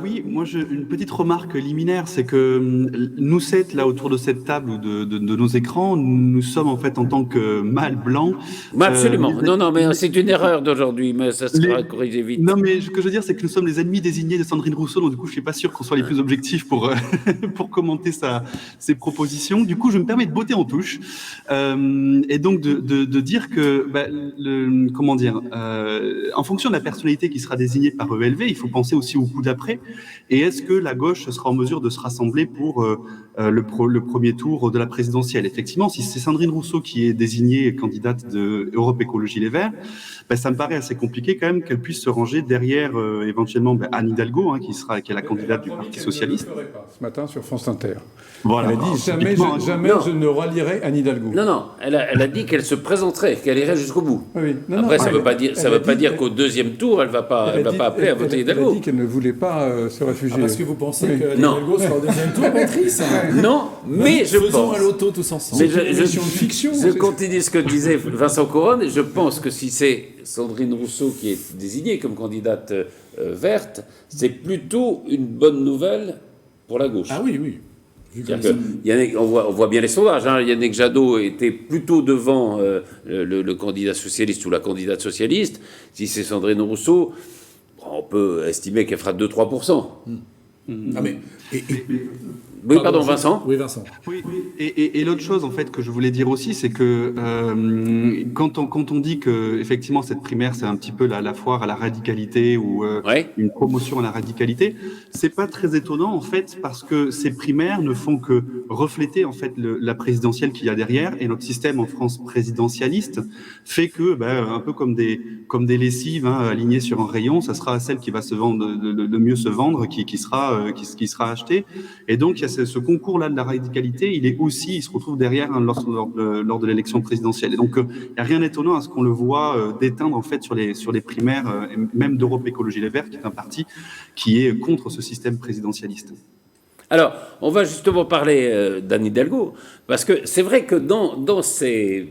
Oui, moi, une petite remarque liminaire, c'est que nous sept, là, autour de cette table ou de nos écrans, nous sommes en fait en tant que mâles blancs. Absolument. Non, mais c'est une erreur d'aujourd'hui, mais ça sera corrigé vite. Non, mais ce que je veux dire, c'est que nous sommes les ennemis désignés de Sandrine Rousseau, donc du coup, je suis pas sûr qu'on soit les plus objectifs pour commenter ses propositions. Du coup, je me permets de botter en touche et donc de dire que, en fonction de la personnalité qui sera désignée par ELV, il faut penser aussi au coup d'après. Et est-ce que la gauche sera en mesure de se rassembler pour le premier tour de la présidentielle? Effectivement, si c'est Sandrine Rousseau qui est désignée candidate de Europe Écologie Les Verts, ça me paraît assez compliqué quand même qu'elle puisse se ranger derrière éventuellement Anne Hidalgo, qui est la candidate du Parti Socialiste. Ce matin sur France Inter. Voilà. Elle a dit jamais je ne rallierai Anne Hidalgo. Non, elle a dit qu'elle se présenterait, qu'elle irait jusqu'au bout. Oui. Après, ça ne veut pas dire qu'au deuxième tour, elle va pas appeler à voter Hidalgo. Elle a dit qu'elle ne voulait pas se réfugier. Parce que vous pensez que Non. Hidalgo sera au deuxième tour, Patrice? Non, mais je Faisons pense. un loto tous ensemble. Mais une émission de fiction. Je continue ce que disait Vincent Couronne, et je pense que si c'est Sandrine Rousseau qui est désignée comme candidate verte, c'est plutôt une bonne nouvelle pour la gauche. Ah oui. C'est-à-dire que on voit bien les sondages. Yannick Jadot était plutôt devant le candidat socialiste ou la candidate socialiste. Si c'est Sandrine Rousseau, on peut estimer qu'elle fera 2-3%. Ah, mais, Oui, pardon, Vincent. Oui, Vincent. Oui, et l'autre chose en fait que je voulais dire aussi, c'est que quand on dit que effectivement cette primaire c'est un petit peu la foire à la radicalité ou Ouais. une promotion à la radicalité, c'est pas très étonnant en fait parce que ces primaires ne font que refléter en fait la présidentielle qu'il y a derrière, et notre système en France présidentialiste fait que un peu comme des lessives alignées sur un rayon, ça sera celle qui va se vendre le mieux se vendre qui sera achetée. Et donc il y a ce concours-là de la radicalité, il se retrouve derrière lors de l'élection présidentielle. Et donc, il n'y a rien d'étonnant à ce qu'on le voit déteindre en fait sur les primaires, même d'Europe Écologie Les Verts, qui est un parti qui est contre ce système présidentialiste. Alors, on va justement parler d'Anne Hidalgo, parce que c'est vrai que dans ces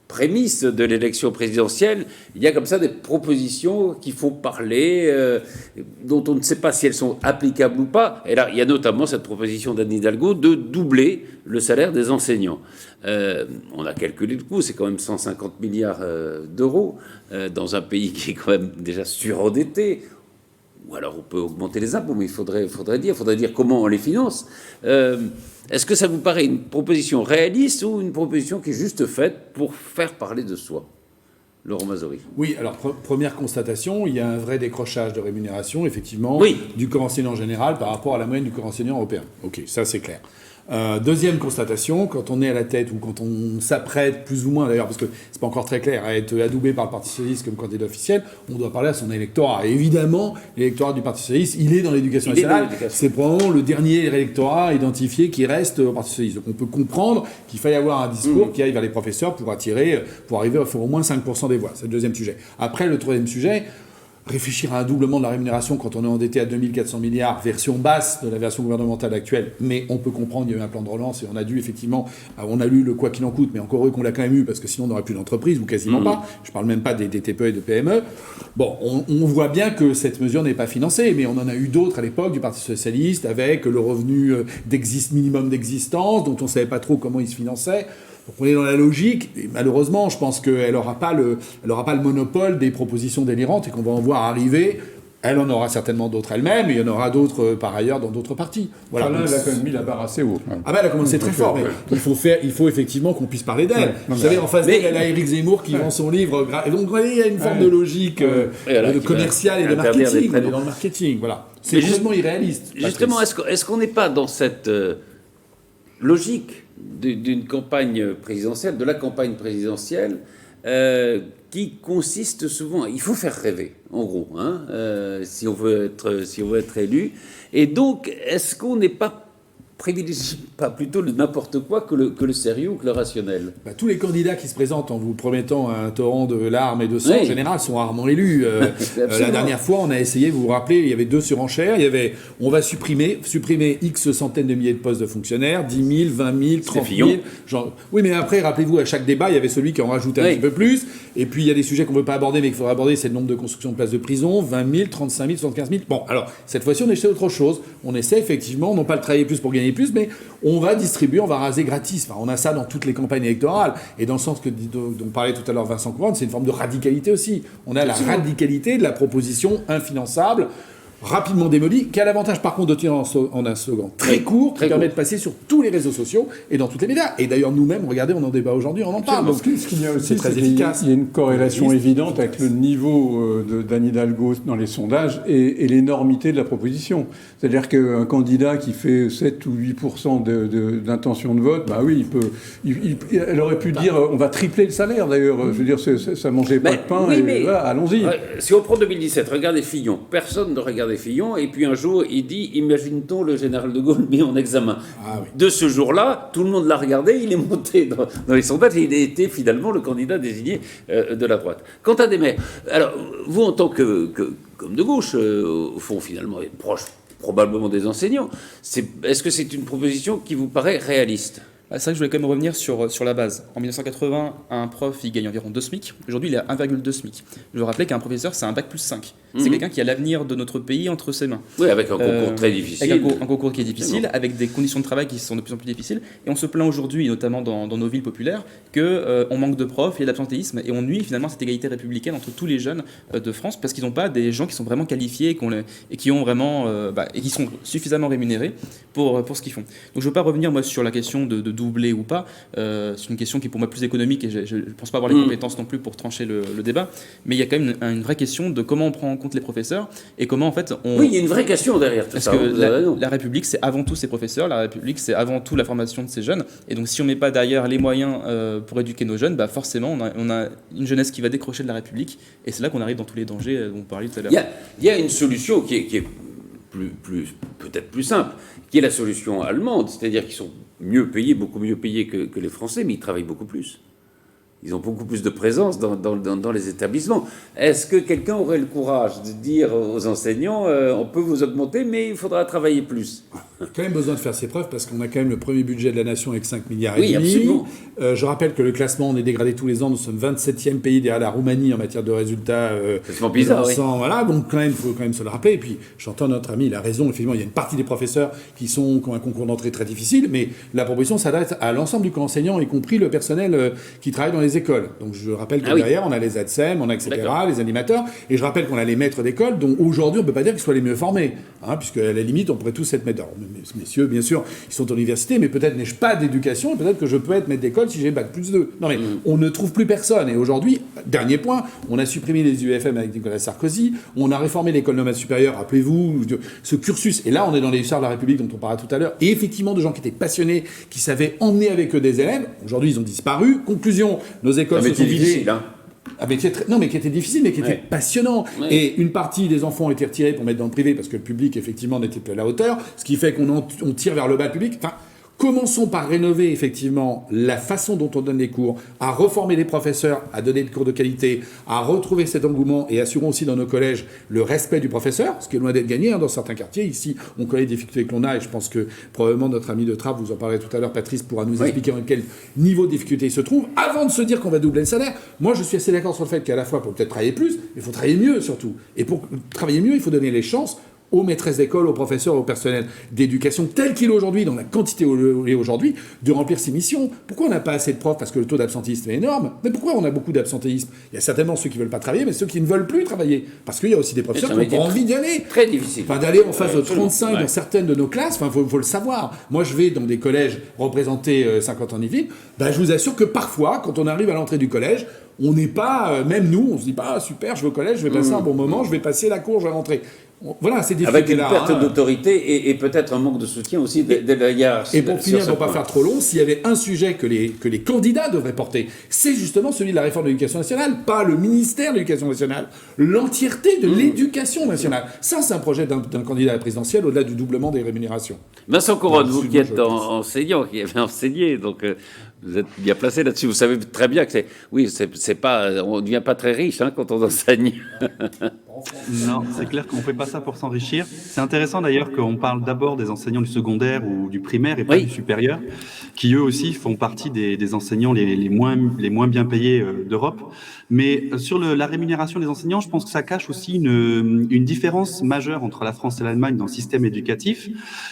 prémices de l'élection présidentielle, il y a comme ça des propositions qui font parler, dont on ne sait pas si elles sont applicables ou pas. Et là, il y a notamment cette proposition d'Anne Hidalgo de doubler le salaire des enseignants. On a calculé le coût, c'est quand même 150 milliards d'euros dans un pays qui est quand même déjà surendetté. Ou alors on peut augmenter les impôts, mais il faudrait dire comment on les finance. Est-ce que ça vous paraît une proposition réaliste ou une proposition qui est juste faite pour faire parler de soi? Laurent Mazori. Oui, alors première constatation, il y a un vrai décrochage de rémunération, effectivement, Oui. du corps enseignant général par rapport à la moyenne du corps enseignant européen. Ok, ça c'est clair. Deuxième constatation, quand on est à la tête ou quand on s'apprête, plus ou moins d'ailleurs, parce que c'est pas encore très clair, à être adoubé par le Parti socialiste comme candidat officiel, on doit parler à son électorat. Et évidemment, l'électorat du Parti socialiste, il est dans l'éducation nationale. C'est probablement le dernier électorat identifié qui reste au Parti socialiste. Donc on peut comprendre qu'il faille avoir un discours qui aille vers les professeurs pour arriver à faire au moins 5% des voix. C'est le deuxième sujet. Après, le troisième sujet, réfléchir à un doublement de la rémunération quand on est endetté à 2400 milliards, version basse de la version gouvernementale actuelle, mais on peut comprendre, il y a eu un plan de relance et on a dû effectivement, on a lu le quoi qu'il en coûte, mais encore heureux qu'on l'a quand même eu, parce que sinon on n'aurait plus d'entreprise, ou quasiment pas. Je parle même pas des TPE et de PME. Bon, on voit bien que cette mesure n'est pas financée, mais on en a eu d'autres à l'époque du Parti socialiste, avec le revenu minimum d'existence, dont on savait pas trop comment il se finançait. Donc on est dans la logique, et malheureusement, je pense qu'elle n'aura pas le monopole des propositions délirantes et qu'on va en voir arriver. Elle en aura certainement d'autres elle-même, et il y en aura d'autres par ailleurs dans d'autres partis. Voilà. Enfin, là, elle a quand même mis la barre assez haut. Ah ben elle a commencé très fort, mais il faut effectivement qu'on puisse parler d'elle. Vous savez, en face d'elle, elle a Éric Zemmour qui vend son livre. Et donc, vous voyez, il y a une forme de logique commerciale et de marketing. On est dans le marketing, voilà. C'est complètement irréaliste. Justement, est-ce qu'on n'est pas dans cette logique d'une campagne présidentielle, de la campagne présidentielle, qui consiste souvent, il faut faire rêver, en gros, si on veut être élu. Et donc, est-ce qu'on n'est pas privilégie pas plutôt le n'importe quoi que le sérieux ou que le rationnel? Tous les candidats qui se présentent en vous promettant un torrent de larmes et de sang, en général, sont rarement élus. La dernière fois, on a essayé, vous vous rappelez, il y avait 2 surenchères. Il y avait, on va supprimer X centaines de milliers de postes de fonctionnaires, 10 000, 20 000, 30 000. Oui, mais après, rappelez-vous, à chaque débat, il y avait celui qui en rajoutait un petit peu plus. Et puis, il y a des sujets qu'on ne veut pas aborder, mais qu'il faudra aborder, c'est le nombre de constructions de places de prison, 20 000, 35 000, 75 000. Bon, alors, cette fois-ci, on essaie autre chose. On essaie effectivement, non pas de travailler plus pour gagner plus, mais on va distribuer, on va raser gratis. Enfin, on a ça dans toutes les campagnes électorales. Et dans le sens dont parlait tout à l'heure Vincent Couronne, c'est une forme de radicalité aussi. On a la radicalité de la proposition infinançable, rapidement démolie, qui a l'avantage par contre de tenir en un slogan très court, qui permet de passer sur tous les réseaux sociaux et dans toutes les médias. Et d'ailleurs, nous-mêmes, regardez, on en débat aujourd'hui, on en parle. Donc, ce qu'il y a aussi, c'est très efficace. Il y a une corrélation évidente avec le niveau d'Anne Hidalgo dans les sondages et l'énormité de la proposition. C'est-à-dire qu'un candidat qui fait 7 ou 8% d'intention de vote, bah oui, elle aurait pu dire on va tripler le salaire d'ailleurs. Je veux dire, ça mangeait pas de pain. Mais voilà, allons-y. Si on prend 2017, regardez Fillon. Personne ne regardait Fillon. Et puis un jour, il dit imagine-t-on le général de Gaulle mis en examen. De ce jour-là, tout le monde l'a regardé. Il est monté dans les sondages et il a été finalement le candidat désigné de la droite. Quant à Desmaires, alors vous en tant qu'homme de gauche, au fond finalement, est proche probablement des enseignants. Est-ce que c'est une proposition qui vous paraît réaliste ? C'est vrai que je voulais quand même revenir sur la base. En 1980, un prof, il gagne environ 2 SMIC. Aujourd'hui, il est à 1,2 SMIC. Je veux rappeler qu'un professeur, c'est un bac plus 5. C'est quelqu'un qui a l'avenir de notre pays entre ses mains. Oui, avec un concours très difficile. Avec un concours qui est difficile, avec des conditions de travail qui sont de plus en plus difficiles. Et on se plaint aujourd'hui, notamment dans nos villes populaires, qu'on manque de profs, il y a de l'absentéisme, et on nuit finalement à cette égalité républicaine entre tous les jeunes de France, parce qu'ils n'ont pas des gens qui sont vraiment qualifiés et qui ont vraiment et qui sont suffisamment rémunérés pour ce qu'ils font. Donc je ne veux pas revenir moi sur la question de doubler ou pas. C'est une question qui est pour moi plus économique, et je ne pense pas avoir les compétences non plus pour trancher le débat. Mais il y a quand même une vraie question de comment on prend en compte les professeurs et comment en fait on... Oui, il y a une vraie question derrière tout Parce ça. que la République, c'est avant tout ses professeurs, la République, c'est avant tout la formation de ces jeunes. Et donc si on ne met pas derrière les moyens pour éduquer nos jeunes, forcément on a une jeunesse qui va décrocher de la République, et c'est là qu'on arrive dans tous les dangers dont on parlait tout à l'heure. Il y a une solution qui est peut-être plus simple, qui est la solution allemande, c'est-à-dire qu'ils sont mieux payés, beaucoup mieux payés que les Français, mais ils travaillent beaucoup plus. Ils ont beaucoup plus de présence dans les établissements. Est-ce que quelqu'un aurait le courage de dire aux enseignants on peut vous augmenter, mais il faudra travailler plus? On a quand même besoin de faire ses preuves, parce qu'on a quand même le premier budget de la nation avec 5 milliards Oui, et demi. absolument. Je rappelle que le classement, on est dégradé tous les ans. Nous sommes 27e pays derrière la Roumanie en matière de résultats. C'est bizarre, oui. Voilà, donc il faut quand même se le rappeler. Et puis j'entends notre ami, il a raison. Effectivement, il y a une partie des professeurs qui ont un concours d'entrée très difficile, mais la proposition s'adresse à l'ensemble du corps enseignant, y compris le personnel qui travaille dans les écoles. Donc je rappelle que derrière, on a les ADSEM, on a etc., les animateurs, et je rappelle qu'on a les maîtres d'école, dont aujourd'hui on ne peut pas dire qu'ils soient les mieux formés, puisque à la limite on pourrait tous être maîtres. Messieurs, bien sûr, ils sont à l'université, mais peut-être n'ai-je pas d'éducation, et peut-être que je peux être maître d'école si j'ai bac plus 2. Non mais on ne trouve plus personne, et aujourd'hui, dernier point, on a supprimé les UFM avec Nicolas Sarkozy, on a réformé l'école normale supérieure, rappelez-vous, ce cursus, et là on est dans les hussards de la République dont on parlait tout à l'heure, et effectivement de gens qui étaient passionnés, qui savaient emmener avec eux des élèves. Aujourd'hui ils ont disparu. Conclusion, nos écoles se sont vidées. Mais qui était difficile, mais qui était passionnant. Et une partie des enfants ont été retirés pour mettre dans le privé, parce que le public, effectivement, n'était plus à la hauteur, ce qui fait qu'on tire vers le bas le public. Enfin, commençons par rénover, effectivement, la façon dont on donne les cours, à reformer les professeurs, à donner des cours de qualité, à retrouver cet engouement, et assurons aussi dans nos collèges le respect du professeur, ce qui est loin d'être gagné dans certains quartiers. Ici, on connaît les difficultés que l'on a, et je pense que probablement notre ami de Trappes, vous en parlerez tout à l'heure, Patrice, pourra nous expliquer dans quel niveau de difficulté il se trouve, avant de se dire qu'on va doubler le salaire. Moi, je suis assez d'accord sur le fait qu'à la fois, pour peut-être travailler plus, il faut travailler mieux surtout. Et pour travailler mieux, il faut donner les chances aux maîtresses d'école, aux professeurs, au personnel d'éducation, tel qu'il est aujourd'hui, dans la quantité où il est aujourd'hui, de remplir ses missions. Pourquoi on n'a pas assez de profs? Parce que le taux d'absentéisme est énorme. Mais pourquoi on a beaucoup d'absentéisme? Il y a certainement ceux qui ne veulent pas travailler, mais ceux qui ne veulent plus travailler. Parce qu'il y a aussi des professeurs qui n'ont pas envie d'y aller. Très difficile. D'aller en phase de 35 dans certaines de nos classes, faut le savoir. Moi, je vais dans des collèges représentés 50 ans d'Yvelines, je vous assure que parfois, quand on arrive à l'entrée du collège, on n'est pas, même nous, on se dit pas, super, je vais au collège, je vais passer un bon moment, je vais passer la cour, je vais rentrer. Voilà, c'est difficile. Avec une perte d'autorité et peut-être un manque de soutien aussi de la hiérarchie. Et pour finir, pour ne pas faire trop long, s'il y avait un sujet que les candidats devraient porter, c'est justement celui de la réforme de l'éducation nationale, pas le ministère de l'éducation nationale, l'entièreté de l'éducation nationale. Ça, c'est un projet d'un candidat à la présidentielle, au-delà du doublement des rémunérations. Vincent Couronne, vous qui êtes enseignant, qui avez enseigné, donc vous êtes bien placé là-dessus. Vous savez très bien que c'est pas, on ne devient pas très riche quand on enseigne. Non, c'est clair qu'on ne fait pas ça pour s'enrichir. C'est intéressant d'ailleurs qu'on parle d'abord des enseignants du secondaire ou du primaire et pas du supérieur, qui eux aussi font partie des enseignants les moins bien payés d'Europe. Mais sur la rémunération des enseignants, je pense que ça cache aussi une différence majeure entre la France et l'Allemagne dans le système éducatif.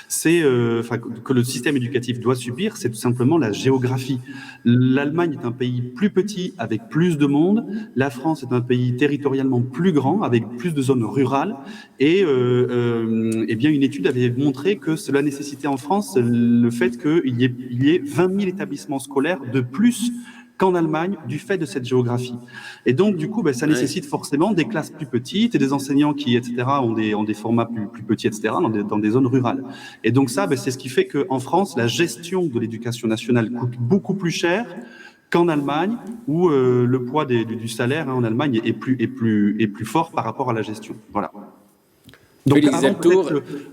C'est que le système éducatif doit subir, c'est tout simplement la géographie. L'Allemagne est un pays plus petit avec plus de monde. La France est un pays territorialement plus grand avec plus de zones rurales. Et bien une étude avait montré que cela nécessitait en France le fait qu'il y ait 20 000 établissements scolaires de plus qu'en Allemagne, du fait de cette géographie. Et donc, du coup, ça nécessite forcément des classes plus petites et des enseignants qui, etc., ont des formats plus petits, etc., dans des zones rurales. Et donc ça, c'est ce qui fait qu'en France, la gestion de l'éducation nationale coûte beaucoup plus cher qu'en Allemagne, où le poids du salaire en Allemagne est plus fort par rapport à la gestion. Voilà. Donc,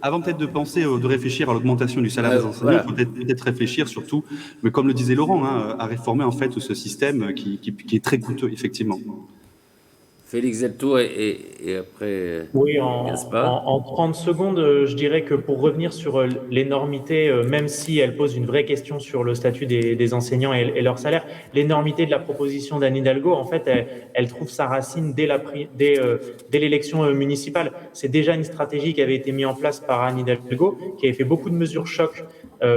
avant peut-être de penser, de réfléchir à l'augmentation du salaire des enseignants, il faut peut-être réfléchir surtout, mais comme le disait Laurent, à réformer en fait ce système qui est très coûteux, effectivement. Félix Deltour et après Oui, Gaspard. en 30 secondes, je dirais que pour revenir sur l'énormité, même si elle pose une vraie question sur le statut des enseignants et leur salaire, l'énormité de la proposition d'Anne Hidalgo, en fait, elle trouve sa racine dès l'élection municipale. C'est déjà une stratégie qui avait été mise en place par Anne Hidalgo, qui avait fait beaucoup de mesures choc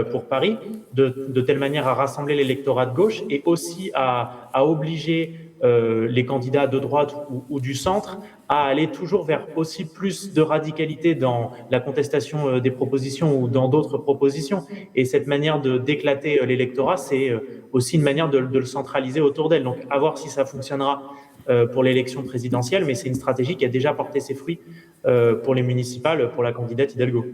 pour Paris, de telle manière à rassembler l'électorat de gauche et aussi à obliger les candidats de droite ou du centre à aller toujours vers aussi plus de radicalité dans la contestation des propositions ou dans d'autres propositions. Et cette manière d'éclater l'électorat, c'est aussi une manière de le centraliser autour d'elle. Donc, à voir si ça fonctionnera pour l'élection présidentielle, mais c'est une stratégie qui a déjà porté ses fruits pour les municipales, pour la candidate Hidalgo.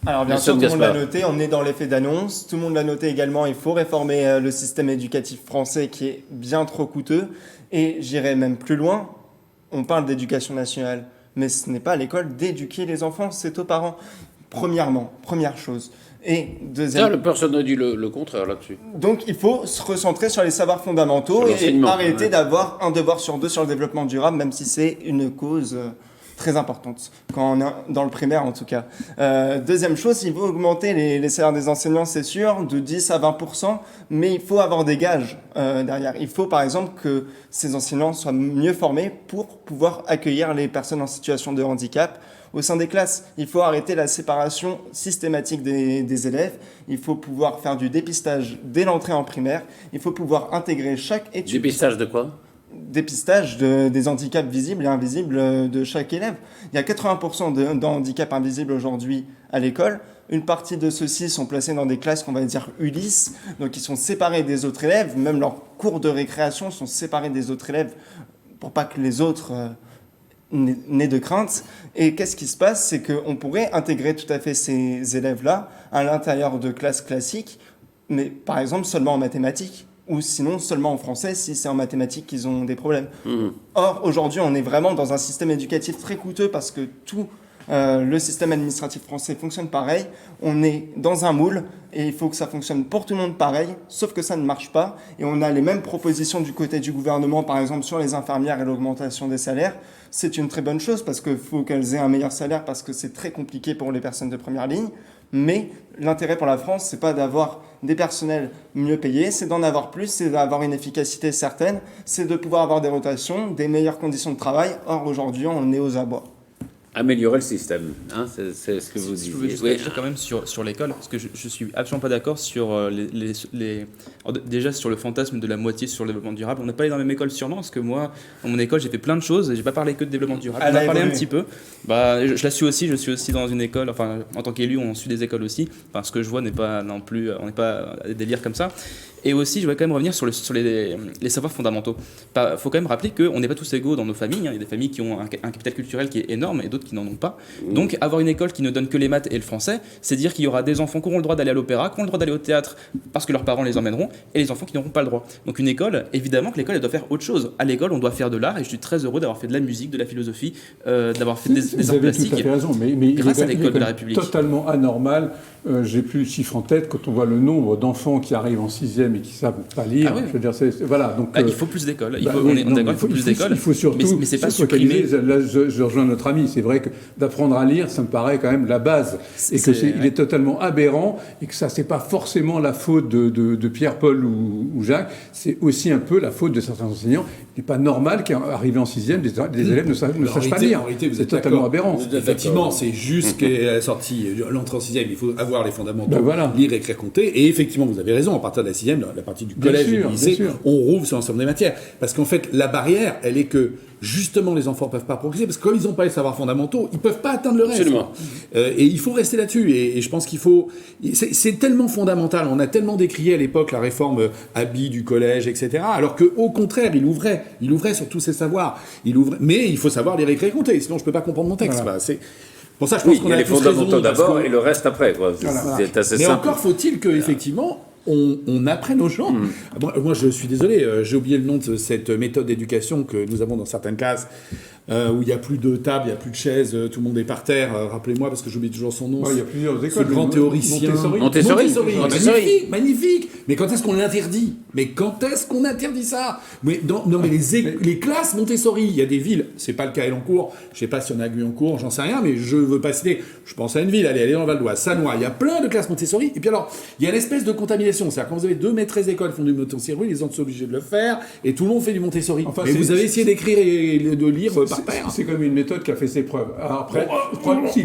Alors bien sûr, tout le monde l'a noté, on est dans l'effet d'annonce. Tout le monde l'a noté également, il faut réformer le système éducatif français qui est bien trop coûteux. Et j'irai même plus loin, on parle d'éducation nationale, mais ce n'est pas à l'école d'éduquer les enfants, c'est aux parents. Première chose. Et deuxième... Personne n'a dit le contraire là-dessus. Donc il faut se recentrer sur les savoirs fondamentaux et arrêter d'avoir un devoir sur 2 sur le développement durable, même si c'est une cause... très importante, quand on est dans le primaire en tout cas. Deuxième chose, il faut augmenter les salaires des enseignants, c'est sûr, de 10 à 20%, mais il faut avoir des gages derrière. Il faut par exemple que ces enseignants soient mieux formés pour pouvoir accueillir les personnes en situation de handicap au sein des classes. Il faut arrêter la séparation systématique des élèves. Il faut pouvoir faire du dépistage dès l'entrée en primaire. Il faut pouvoir intégrer chaque étude. Dépistage de quoi ? Dépistage des handicaps visibles et invisibles de chaque élève. Il y a 80% de handicaps invisibles aujourd'hui à l'école. Une partie de ceux-ci sont placés dans des classes qu'on va dire Ulysse, donc ils sont séparés des autres élèves, même leurs cours de récréation sont séparés des autres élèves pour pas que les autres n'aient de crainte. Et qu'est-ce qui se passe ? C'est qu'on pourrait intégrer tout à fait ces élèves-là à l'intérieur de classes classiques, mais par exemple seulement en mathématiques. Ou sinon seulement en français si c'est en mathématiques qu'ils ont des problèmes. Or, aujourd'hui, on est vraiment dans un système éducatif très coûteux parce que tout le système administratif français fonctionne pareil. On est dans un moule et il faut que ça fonctionne pour tout le monde pareil, sauf que ça ne marche pas. Et on a les mêmes propositions du côté du gouvernement, par exemple sur les infirmières et l'augmentation des salaires. C'est une très bonne chose parce qu'il faut qu'elles aient un meilleur salaire parce que c'est très compliqué pour les personnes de première ligne. Mais l'intérêt pour la France, c'est pas d'avoir des personnels mieux payés, c'est d'en avoir plus, c'est d'avoir une efficacité certaine, c'est de pouvoir avoir des rotations, des meilleures conditions de travail. Or, aujourd'hui, on est aux abois. Améliorer le système, hein, c'est ce que vous disiez. Je voulais juste réagir quand même sur l'école, parce que je suis absolument pas d'accord sur déjà sur le fantasme de la moitié sur le développement durable. On n'a pas allé dans la même école sûrement, parce que moi, dans mon école, j'ai fait plein de choses, et j'ai pas parlé que de développement durable. On a parlé un petit peu. Je suis aussi dans une école, enfin, en tant qu'élu, on suit des écoles aussi. Enfin, ce que je vois n'est pas non plus, on n'est pas à des délires comme ça. Et aussi, je voudrais quand même revenir sur les savoirs fondamentaux. Il faut quand même rappeler qu'on n'est pas tous égaux dans nos familles. Il y a des familles qui ont un capital culturel qui est énorme et d'autres qui n'en ont pas. Donc, avoir une école qui ne donne que les maths et le français, c'est dire qu'il y aura des enfants qui auront le droit d'aller à l'opéra, qui auront le droit d'aller au théâtre parce que leurs parents les emmèneront, et les enfants qui n'auront pas le droit. Donc, une école, évidemment que l'école, elle doit faire autre chose. À l'école, on doit faire de l'art, et je suis très heureux d'avoir fait de la musique, de la philosophie, d'avoir fait des arts plastiques. Vous avez tout à fait raison, mais grâce à l'école de la République. Totalement anormal. J'ai plus le chiffre en tête quand on voit le nombre d'enfants qui arrivent en 6e et qui savent pas lire. Ah oui. Je veux dire, voilà. Donc, il faut plus d'écoles. Il faut plus d'écoles. Il faut surtout. Mais c'est pas supprimer. Là, je rejoins notre ami. C'est vrai que d'apprendre à lire, ça me paraît quand même la base, et que il est totalement aberrant, et que ça c'est pas forcément la faute de Pierre-Paul ou Jacques. C'est aussi un peu la faute de certains enseignants. Il n'est pas normal qu'arrivés en 6e, des élèves ne sachent pas lire. C'est totalement aberrant. Effectivement, c'est juste qu'à la sortie, l'entrée en 6e, il faut avoir les fondamentaux, lire, écrire, compter. Et effectivement, vous avez raison, à partir de la 6e, la partie du collège et du lycée, on rouvre sur l'ensemble des matières. Parce qu'en fait, la barrière, elle est que justement les enfants ne peuvent pas progresser, parce que comme ils n'ont pas les savoirs fondamentaux, ils ne peuvent pas atteindre le reste. Absolument. Et il faut rester là-dessus. Et je pense qu'il faut... C'est tellement fondamental. On a tellement décrié à l'époque la réforme Haby du collège, etc. Alors qu'au contraire, il ouvrait sur tous ces savoirs. Mais il faut savoir lire, écrire, compter. Sinon, je ne peux pas comprendre mon texte. Voilà. Pour ça, je pense qu'on a les tous fondamentaux raison, d'abord et le reste après. C'est assez simple. Mais encore faut-il qu'effectivement, on apprenne aux gens. Moi, je suis désolé, j'ai oublié le nom de cette méthode d'éducation que nous avons dans certaines classes. où il n'y a plus de table, il n'y a plus de chaises, tout le monde est par terre. Rappelez-moi, parce que j'oublie toujours son nom. Ouais, il y a plusieurs Ce écoles. grand théoricien. Montessori. Magnifique, magnifique. Mais quand est-ce qu'on l'interdit? Mais quand est-ce qu'on interdit ça? Mais les classes Montessori, il y a des villes, c'est pas le cas à Elancourt, je sais pas si on a à Guyancourt, j'en sais rien, mais je veux pas citer, je pense à une ville, elle est dans le Val d'Oise, Sannois, il y a plein de classes Montessori, et puis alors, il y a une espèce de contamination, c'est-à-dire quand vous avez 2 maîtresses d'école qui font du Montessori, les autres sont obligés de le faire, et tout le monde fait du Montessori. Enfin, mais vous avez essayé d'écrire et de lire par paire. C'est comme une méthode qui a fait ses preuves. Alors après,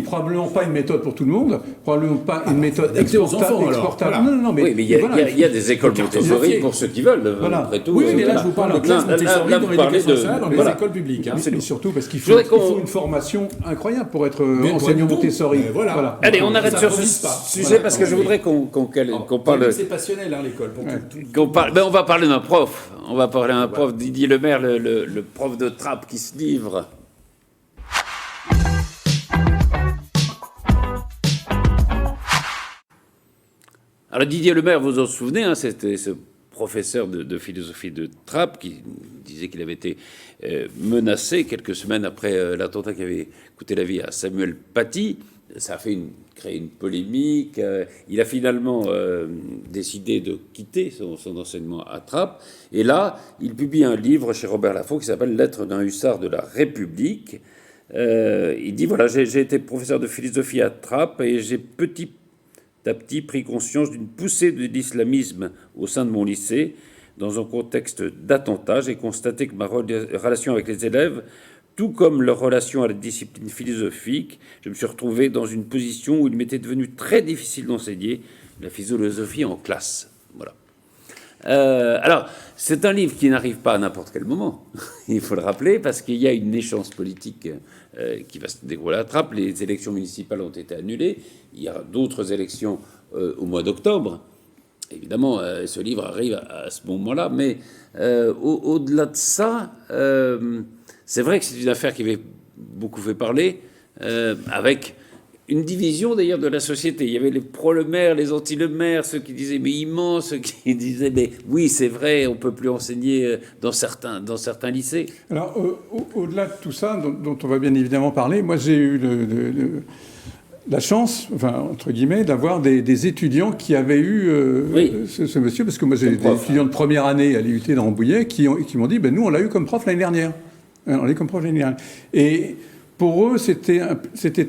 probablement pas une méthode pour tout le monde, probablement pas une méthode exportable. Non, mais il y a des écoles Montessori pour ceux qui veulent, après tout. Oui, mais là, je vous parle de classe Montessori dans l'éducation nationale, dans les écoles publiques. Mais surtout parce qu'il faut une formation incroyable pour être enseignant Montessori. Voilà. Allez, on arrête sur ce sujet parce que je voudrais qu'on parle. C'est passionnel, l'école. On va parler d'un prof. On va parler d'un prof, Didier Lemaire, le prof de Trappes qui se livre. Alors Didier Lemaire, vous en souvenez, c'était ce professeur de philosophie de Trappes qui disait qu'il avait été menacé quelques semaines après l'attentat qui avait coûté la vie à Samuel Paty. Ça a créé une polémique. Il a finalement décidé de quitter son enseignement à Trappes. Et là, il publie un livre chez Robert Laffont qui s'appelle « Lettres d'un hussard de la République ». Il dit, voilà, j'ai été professeur de philosophie à Trappes et j'ai petit à petit pris conscience d'une poussée de l'islamisme au sein de mon lycée. Dans un contexte d'attentat, j'ai constaté que ma relation avec les élèves, tout comme leur relation à la discipline philosophique, je me suis retrouvé dans une position où il m'était devenu très difficile d'enseigner la philosophie en classe. Voilà. Alors, c'est un livre qui n'arrive pas à n'importe quel moment, il faut le rappeler, parce qu'il y a une échéance politique qui va se dérouler à Trappes. Les élections municipales ont été annulées. Il y a d'autres élections au mois d'octobre. Évidemment, ce livre arrive à ce moment-là, mais au-delà de ça, c'est vrai que c'est une affaire qui avait beaucoup fait parler, avec une division d'ailleurs de la société. Il y avait les pro-Lemaire, les anti-Lemaire, ceux qui disaient mais il ment, ceux qui disaient mais oui c'est vrai, on peut plus enseigner dans certains lycées. Alors au-delà de tout ça, dont on va bien évidemment parler, moi j'ai eu la chance, enfin entre guillemets, d'avoir des étudiants qui avaient eu ce monsieur, parce que moi j'ai des étudiants de première année à l'IUT dans Rambouillet qui m'ont dit nous on l'a eu comme prof l'année dernière. On l'a eu comme prof l'année dernière. Et pour eux, c'était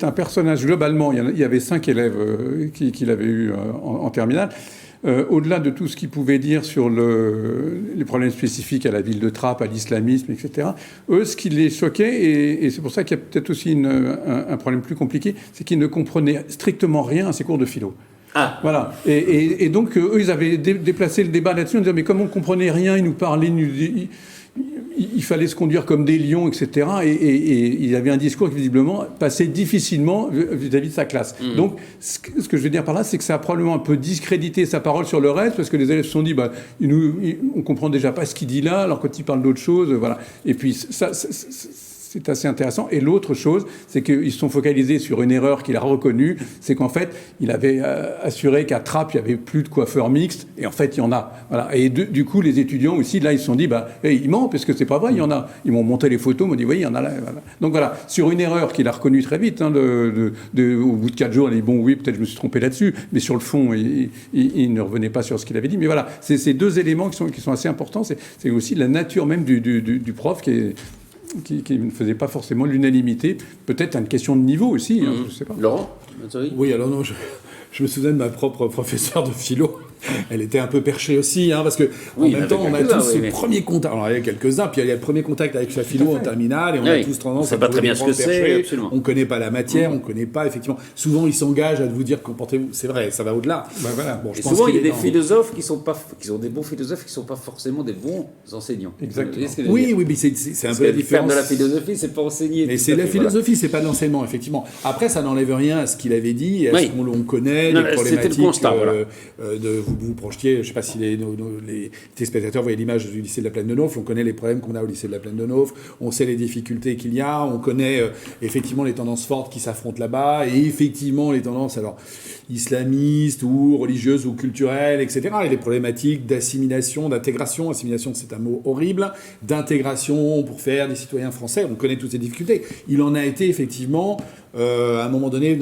un personnage, globalement, il y avait 5 élèves qui l'avaient eu en terminale. Au-delà de tout ce qu'ils pouvaient dire sur les problèmes spécifiques à la ville de Trappes, à l'islamisme, etc., eux, ce qui les choquait, et c'est pour ça qu'il y a peut-être aussi un problème plus compliqué, c'est qu'ils ne comprenaient strictement rien à ces cours de philo. Ah. Voilà. Et donc, eux, ils avaient déplacé le débat là-dessus en disant, mais comme on ne comprenait rien, ils nous parlaient... Il fallait se conduire comme des lions, etc. Et il avait un discours qui, visiblement, passait difficilement vis-à-vis de sa classe. Mmh. Donc, ce que je veux dire par là, c'est que ça a probablement un peu discrédité sa parole sur le reste, parce que les élèves se sont dit, on comprend déjà pas ce qu'il dit là, alors quand il parle d'autre chose, voilà. Et puis, ça c'est assez intéressant. Et l'autre chose, c'est qu'ils se sont focalisés sur une erreur qu'il a reconnue, c'est qu'en fait, il avait assuré qu'à Trappes, il n'y avait plus de coiffeurs mixtes, et en fait, il y en a. Voilà. Et du coup, les étudiants aussi, là, ils se sont dit, il ment, parce que c'est pas vrai, il y en a. Ils m'ont monté les photos, m'ont dit, oui, il y en a là. Voilà. Donc voilà, sur une erreur qu'il a reconnue très vite, au bout de 4 jours, il a dit, bon, oui, peut-être je me suis trompé là-dessus, mais sur le fond, il ne revenait pas sur ce qu'il avait dit. Mais voilà, c'est ces 2 éléments qui sont assez importants. C'est aussi la nature même du prof qui ne faisait pas forcément l'unanimité. Peut-être une question de niveau aussi, je ne sais pas. Laurent ? Oui, alors non, je me souviens de ma propre professeure de philo. Elle était un peu perchée aussi, parce que en même temps, on a tous ce premier contact. Alors, il y a quelques-uns, puis il y a le premier contact avec la philo en terminale, et on a tous tendance à... pas très bien ce que c'est, absolument. On ne connaît pas la matière, on ne connaît pas, effectivement. Souvent, ils s'engagent à vous dire, comportez-vous. C'est vrai, ça va au-delà. Voilà. Bon, souvent, il y a des philosophes qui sont des bons philosophes qui ne sont pas forcément des bons enseignants. Exactement. Oui, mais c'est un peu la différence. Faire de la philosophie, c'est pas enseigner. Mais c'est la philosophie, c'est pas l'enseignement, effectivement. Après, ça n'enlève rien à ce qu'il avait dit, à ce qu'on connaît, les problématiques de vous projetiez, je ne sais pas si les téléspectateurs voyaient l'image du lycée de la Plaine de Naufle, on connaît les problèmes qu'on a au lycée de la Plaine de Naufle, on sait les difficultés qu'il y a, on connaît effectivement les tendances fortes qui s'affrontent là-bas, et effectivement les tendances alors islamistes ou religieuses ou culturelles, etc. Et les problématiques d'assimilation, d'intégration. Assimilation, c'est un mot horrible. D'intégration pour faire des citoyens français. On connaît toutes ces difficultés. Il en a été effectivement, à un moment donné,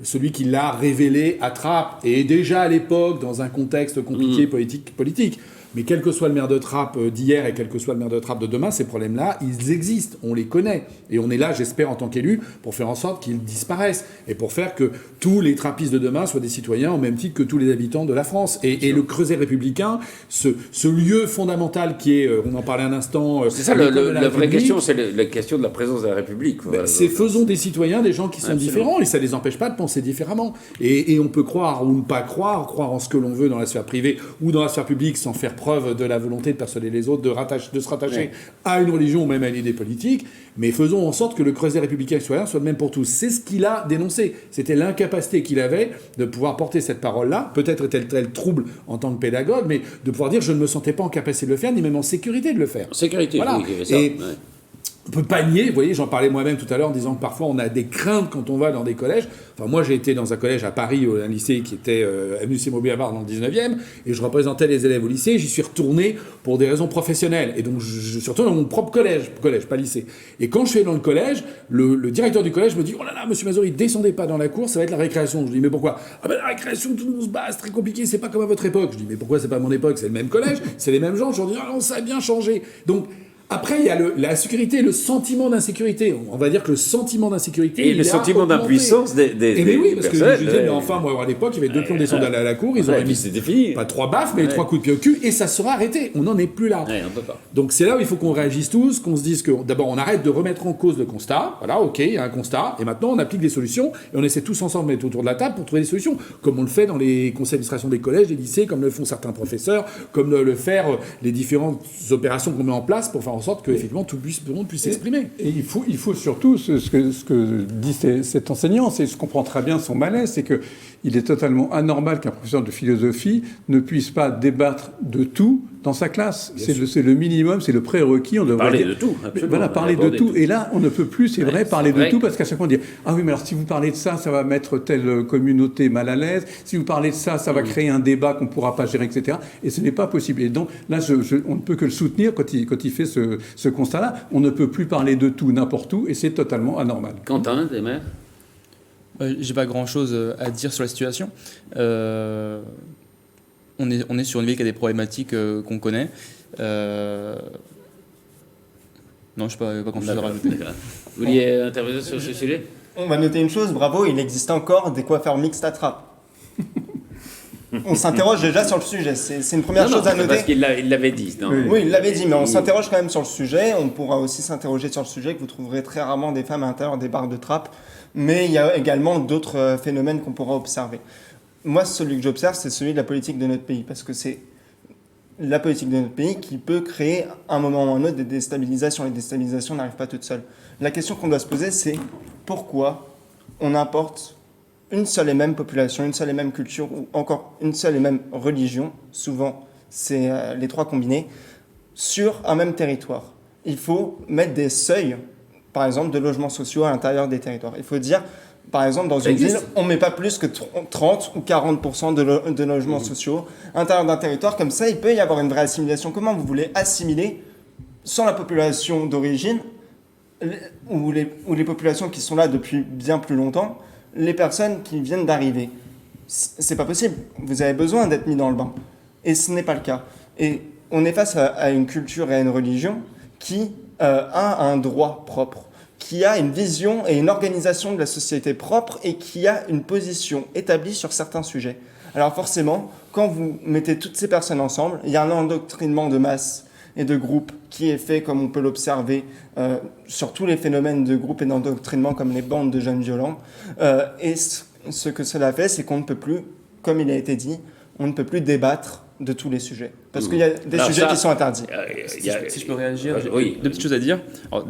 celui qui l'a révélé à Trappes. Et déjà à l'époque, dans un contexte compliqué politique. Mais quel que soit le maire de Trappes d'hier et quel que soit le maire de Trappes de demain, ces problèmes-là, ils existent, on les connaît. Et on est là, j'espère, en tant qu'élu, pour faire en sorte qu'ils disparaissent. Et pour faire que tous les trappistes de demain soient des citoyens au même titre que tous les habitants de la France. Et le creuset républicain, ce lieu fondamental qui est, on en parlait un instant... c'est ça, la vraie question, c'est la question de la présence de la République. C'est faisons des citoyens des gens qui sont différents, et ça ne les empêche pas de penser différemment. Et on peut croire ou ne pas croire en ce que l'on veut dans la sphère privée ou dans la sphère publique sans faire preuve de la volonté de persuader les autres, de se rattacher à une religion ou même à une idée politique, mais faisons en sorte que le creuset républicain et citoyen soit le même pour tous. C'est ce qu'il a dénoncé. C'était l'incapacité qu'il avait de pouvoir porter cette parole-là. Peut-être était-elle trouble en tant que pédagogue, mais de pouvoir dire je ne me sentais pas en capacité de le faire, ni même en sécurité de le faire. Sécurité, voilà. Oui, il y avait ça. Et on peut pas nier, vous voyez, j'en parlais moi-même tout à l'heure en disant que parfois on a des craintes quand on va dans des collèges. Enfin, moi j'ai été dans un collège à Paris, un lycée qui était avenue Simon Boulevard dans le 19e, et je représentais les élèves au lycée, j'y suis retourné pour des raisons professionnelles. Et donc je suis retourné dans mon propre collège, pas lycée. Et quand je suis dans le collège, le directeur du collège me dit « Oh là là, monsieur Mazory, descendez pas dans la cour, ça va être la récréation. » Je dis « Mais pourquoi ?»« Ah ben la récréation, tout le monde se bat, c'est très compliqué, c'est pas comme à votre époque. » Je dis « Mais pourquoi c'est pas mon époque, c'est le même collège, c'est les mêmes gens. » Je leur dis « Ah non, ça a bien changé. » Donc, après, il y a la sécurité, le sentiment d'insécurité. On va dire que le sentiment d'insécurité... Et le sentiment d'impuissance des mais oui, parce personnes, que je disais, mais enfin, moi, à l'époque, il y avait 2 pions descendus à la cour, ils auraient mis... C'était fini. Pas 3 baffes, mais 3 coups de pied au cul, et ça sera arrêté. On n'en est plus là. Ouais, on peut pas. Donc c'est là où il faut qu'on réagisse tous, qu'on se dise que d'abord on arrête de remettre en cause le constat. Voilà, ok, il y a un constat, et maintenant on applique des solutions, et on essaie tous ensemble de mettre autour de la table pour trouver des solutions, comme on le fait dans les conseils d'administration des collèges, des lycées, comme le font certains professeurs, comme le faire les différentes opérations qu'on met en place pour faire en sorte que effectivement tout le monde puisse s'exprimer. Et il faut surtout, ce que dit cet enseignant, c'est je comprends très bien son malaise, c'est qu'il est totalement anormal qu'un professeur de philosophie ne puisse pas débattre de tout dans sa classe. C'est le minimum, c'est le prérequis. On devrait parler de tout, absolument. Voilà, parler de tout. Et là, on ne peut plus, c'est vrai, parler de tout, parce qu'à chaque fois on dit « Ah oui, mais alors si vous parlez de ça, ça va mettre telle communauté mal à l'aise. Si vous parlez de ça, ça va créer un débat qu'on ne pourra pas gérer, etc. » Et ce n'est pas possible. Et donc là, on ne peut que le soutenir quand il fait ce constat-là. On ne peut plus parler de tout, n'importe où, et c'est totalement anormal. Quentin, des maires ? J'ai pas grand-chose à dire sur la situation. On est sur une ville qui a des problématiques qu'on connaît. Non, je n'ai pas grand-chose à rajouter. Vous vouliez intervenir sur ce sujet ? On va noter une chose, bravo, il existe encore des coiffeurs mixtes à Trappes. On s'interroge déjà sur le sujet, c'est une première chose à noter. Parce qu'il l'avait dit. Non. Oui, il l'avait dit, mais on s'interroge quand même sur le sujet. On pourra aussi s'interroger sur le sujet, que vous trouverez très rarement des femmes à l'intérieur des bars de Trappes. Mais il y a également d'autres phénomènes qu'on pourra observer. Moi, celui que j'observe, c'est celui de la politique de notre pays, parce que c'est la politique de notre pays qui peut créer, à un moment ou à un autre, des déstabilisations. Les déstabilisations n'arrivent pas toutes seules. La question qu'on doit se poser, c'est pourquoi on importe une seule et même population, une seule et même culture, ou encore une seule et même religion, souvent c'est les trois combinés, sur un même territoire. Il faut mettre des seuils, par exemple, de logements sociaux à l'intérieur des territoires. Il faut dire, par exemple, dans une ville, on ne met pas plus que 30 ou 40% de logements sociaux à l'intérieur d'un territoire. Comme ça, il peut y avoir une vraie assimilation. Comment vous voulez assimiler, sans la population d'origine, ou les populations qui sont là depuis bien plus longtemps, les personnes qui viennent d'arriver? C'est pas possible. Vous avez besoin d'être mis dans le bain. Et ce n'est pas le cas. Et on est face à une culture et à une religion qui a un droit propre, qui a une vision et une organisation de la société propre et qui a une position établie sur certains sujets. Alors forcément, quand vous mettez toutes ces personnes ensemble, il y a un endoctrinement de masse et de groupe qui est fait, comme on peut l'observer, sur tous les phénomènes de groupe et d'endoctrinement, comme les bandes de jeunes violents. Et ce que cela fait, c'est qu'on ne peut plus, comme il a été dit, on ne peut plus débattre de tous les sujets. Parce qu'il y a des sujets qui sont interdits. Si je peux réagir, oui. j'ai 2 petites choses à dire.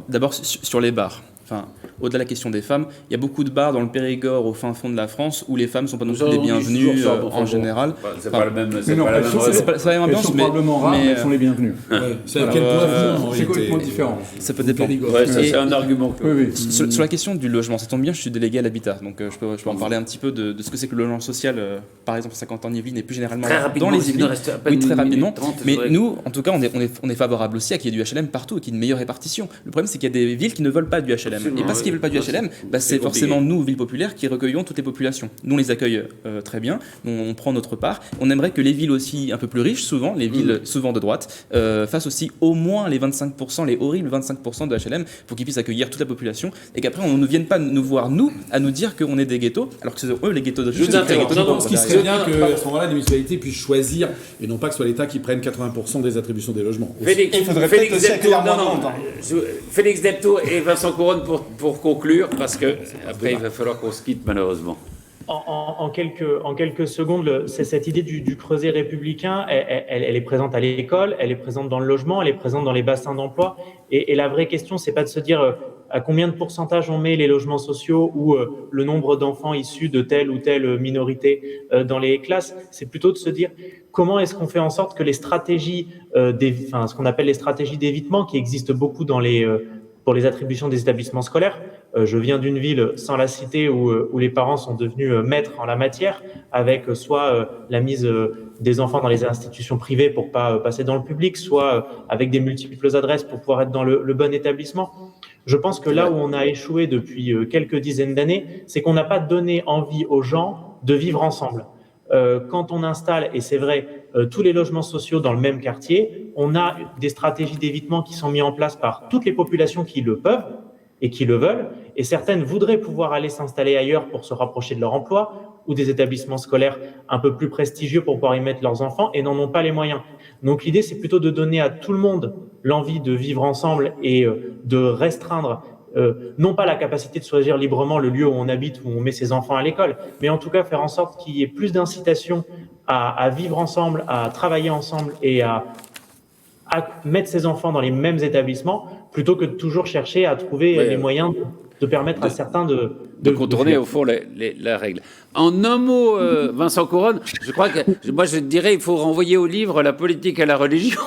D'abord, sur les bars. Enfin, au-delà de la question des femmes, il y a beaucoup de bars dans le Périgord, au fin fond de la France, où les femmes ne sont pas non plus Nous les avons dit bienvenues toujours ça, en général. C'est Enfin, pas le même. Mais C'est non, pas la elles même sont- raison. c'est pas la même Elles ambiance, sont mais, probablement rares, mais elles sont les bienvenues. C'est à quel point vous, en C'est réalité, complètement différent. ça peut dépendre. Ouais, ça, Et- c'est un argument. Oui, oui. Sur la question du logement, ça tombe bien, je suis délégué à l'habitat, donc je peux en parler un petit peu de ce que c'est que le logement social, par exemple à 50 ans en Yvelines et plus généralement Très rapidement, dans les s'il nous Yvelines. reste à peine Oui, très une minute rapidement. 30, Mais faudrait- nous, en tout cas, on est favorable aussi à qu'il y ait du HLM partout et qu'il y ait une meilleure répartition. Le problème, c'est qu'il y a des villes qui ne veulent pas du HLM. Absolument, Et parce qu'ils oui. ne veulent pas du Ça, HLM, c'est c'est compliqué. forcément nous, villes populaires, qui recueillons toutes les populations. Nous, on les accueille très bien, on prend notre part. On aimerait que les villes aussi un peu plus riches, souvent, les villes souvent de droite, fassent aussi au moins les 25%, les horribles 25% de HLM pour qu'ils puissent accueillir toute la population et qu'après, on ne vienne pas nous voir, nous, à nous dire qu'on est des ghettos, alors que c'est eux les ghettos de riches. Je vous interromps. C'est les ghettos de Non, non, pauvres Ce qui derrière. serait bien qu'à ce moment-là, les municipalités puissent choisir et non pas que ce soit l'État qui prenne 80% des attributions des logements. Félix, Il faudrait Félix peut-être aussi Deptour, accueillir non, moins non, de monde, Félix Deptour et Vincent Couronne pour conclure, parce que après il va falloir qu'on se quitte malheureusement. En quelques secondes, cette idée du creuset républicain, elle est présente à l'école, elle est présente dans le logement, elle est présente dans les bassins d'emploi. Et la vraie question, c'est pas de se dire à combien de pourcentage on met les logements sociaux ou le nombre d'enfants issus de telle ou telle minorité dans les classes. C'est plutôt de se dire comment est-ce qu'on fait en sorte que les stratégies, ce qu'on appelle les stratégies d'évitement, qui existent beaucoup pour les attributions des établissements scolaires. Je viens d'une ville, sans la citer, où les parents sont devenus maîtres en la matière, avec soit la mise des enfants dans les institutions privées pour pas passer dans le public, soit avec des multiples adresses pour pouvoir être dans le bon établissement. Je pense que là où on a échoué depuis quelques dizaines d'années, c'est qu'on n'a pas donné envie aux gens de vivre ensemble. Quand on installe, et c'est vrai, tous les logements sociaux dans le même quartier, on a des stratégies d'évitement qui sont mises en place par toutes les populations qui le peuvent et qui le veulent, et certaines voudraient pouvoir aller s'installer ailleurs pour se rapprocher de leur emploi ou des établissements scolaires un peu plus prestigieux pour pouvoir y mettre leurs enfants et n'en ont pas les moyens. Donc l'idée, c'est plutôt de donner à tout le monde l'envie de vivre ensemble et de restreindre non pas la capacité de choisir librement le lieu où on habite, où on met ses enfants à l'école, mais en tout cas faire en sorte qu'il y ait plus d'incitation à vivre ensemble, à travailler ensemble et à mettre ses enfants dans les mêmes établissements, plutôt que de toujours chercher à trouver les moyens de permettre à certains de contourner au fond la règle. En un mot, Vincent Couronne, je crois que moi je dirais il faut renvoyer au livre La politique à la religion.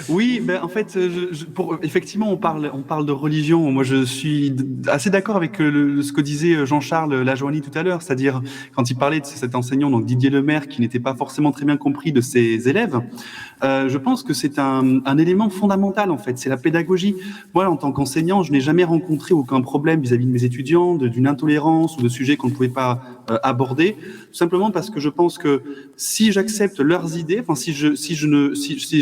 Oui, ben en fait, effectivement, on parle de religion. Moi, je suis assez d'accord avec ce que disait Jean-Charles Lajoigny tout à l'heure, c'est-à-dire quand il parlait de cet enseignant, donc Didier Lemaire, qui n'était pas forcément très bien compris de ses élèves. Je pense que c'est un élément fondamental, en fait, c'est la pédagogie. Moi, en tant qu'enseignant, je n'ai jamais rencontré aucun problème vis-à-vis de mes étudiants, d'une intolérance ou de sujets qu'on ne pouvait pas aborder, tout simplement parce que je pense que si j'accepte leurs idées, enfin si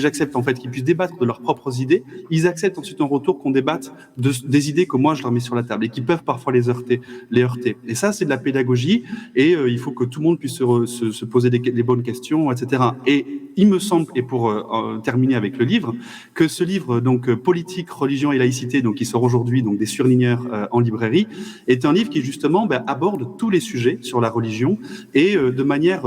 j'accepte en fait qu'ils puissent débattre de leurs propres idées, ils acceptent ensuite en retour qu'on débatte des idées que moi je leur mets sur la table et qui peuvent parfois les heurter. Et ça, c'est de la pédagogie et il faut que tout le monde puisse se poser les bonnes questions, etc. Et il me semble, et pour terminer avec le livre, que ce livre, donc Politique, religion et laïcité, donc qui sort aujourd'hui, donc des surligneurs en librairie, est un livre qui justement aborde tous les sujets sur la religion et de manière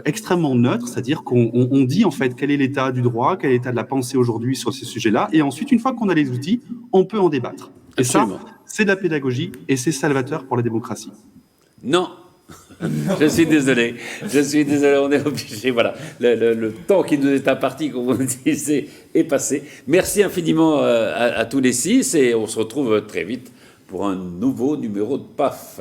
extrêmement neutre, c'est-à-dire qu'on dit en fait quel est l'état du droit, quel est l'état de la pensée aujourd'hui sur ces sujets-là, et ensuite, une fois qu'on a les outils, on peut en débattre. Et Absolument. ça, c'est de la pédagogie et c'est salvateur pour la démocratie. Non. Je suis désolé, on est obligé, voilà, le temps qui nous est imparti, comme on disait, est passé. Merci infiniment à tous les six et on se retrouve très vite pour un nouveau numéro de PAF.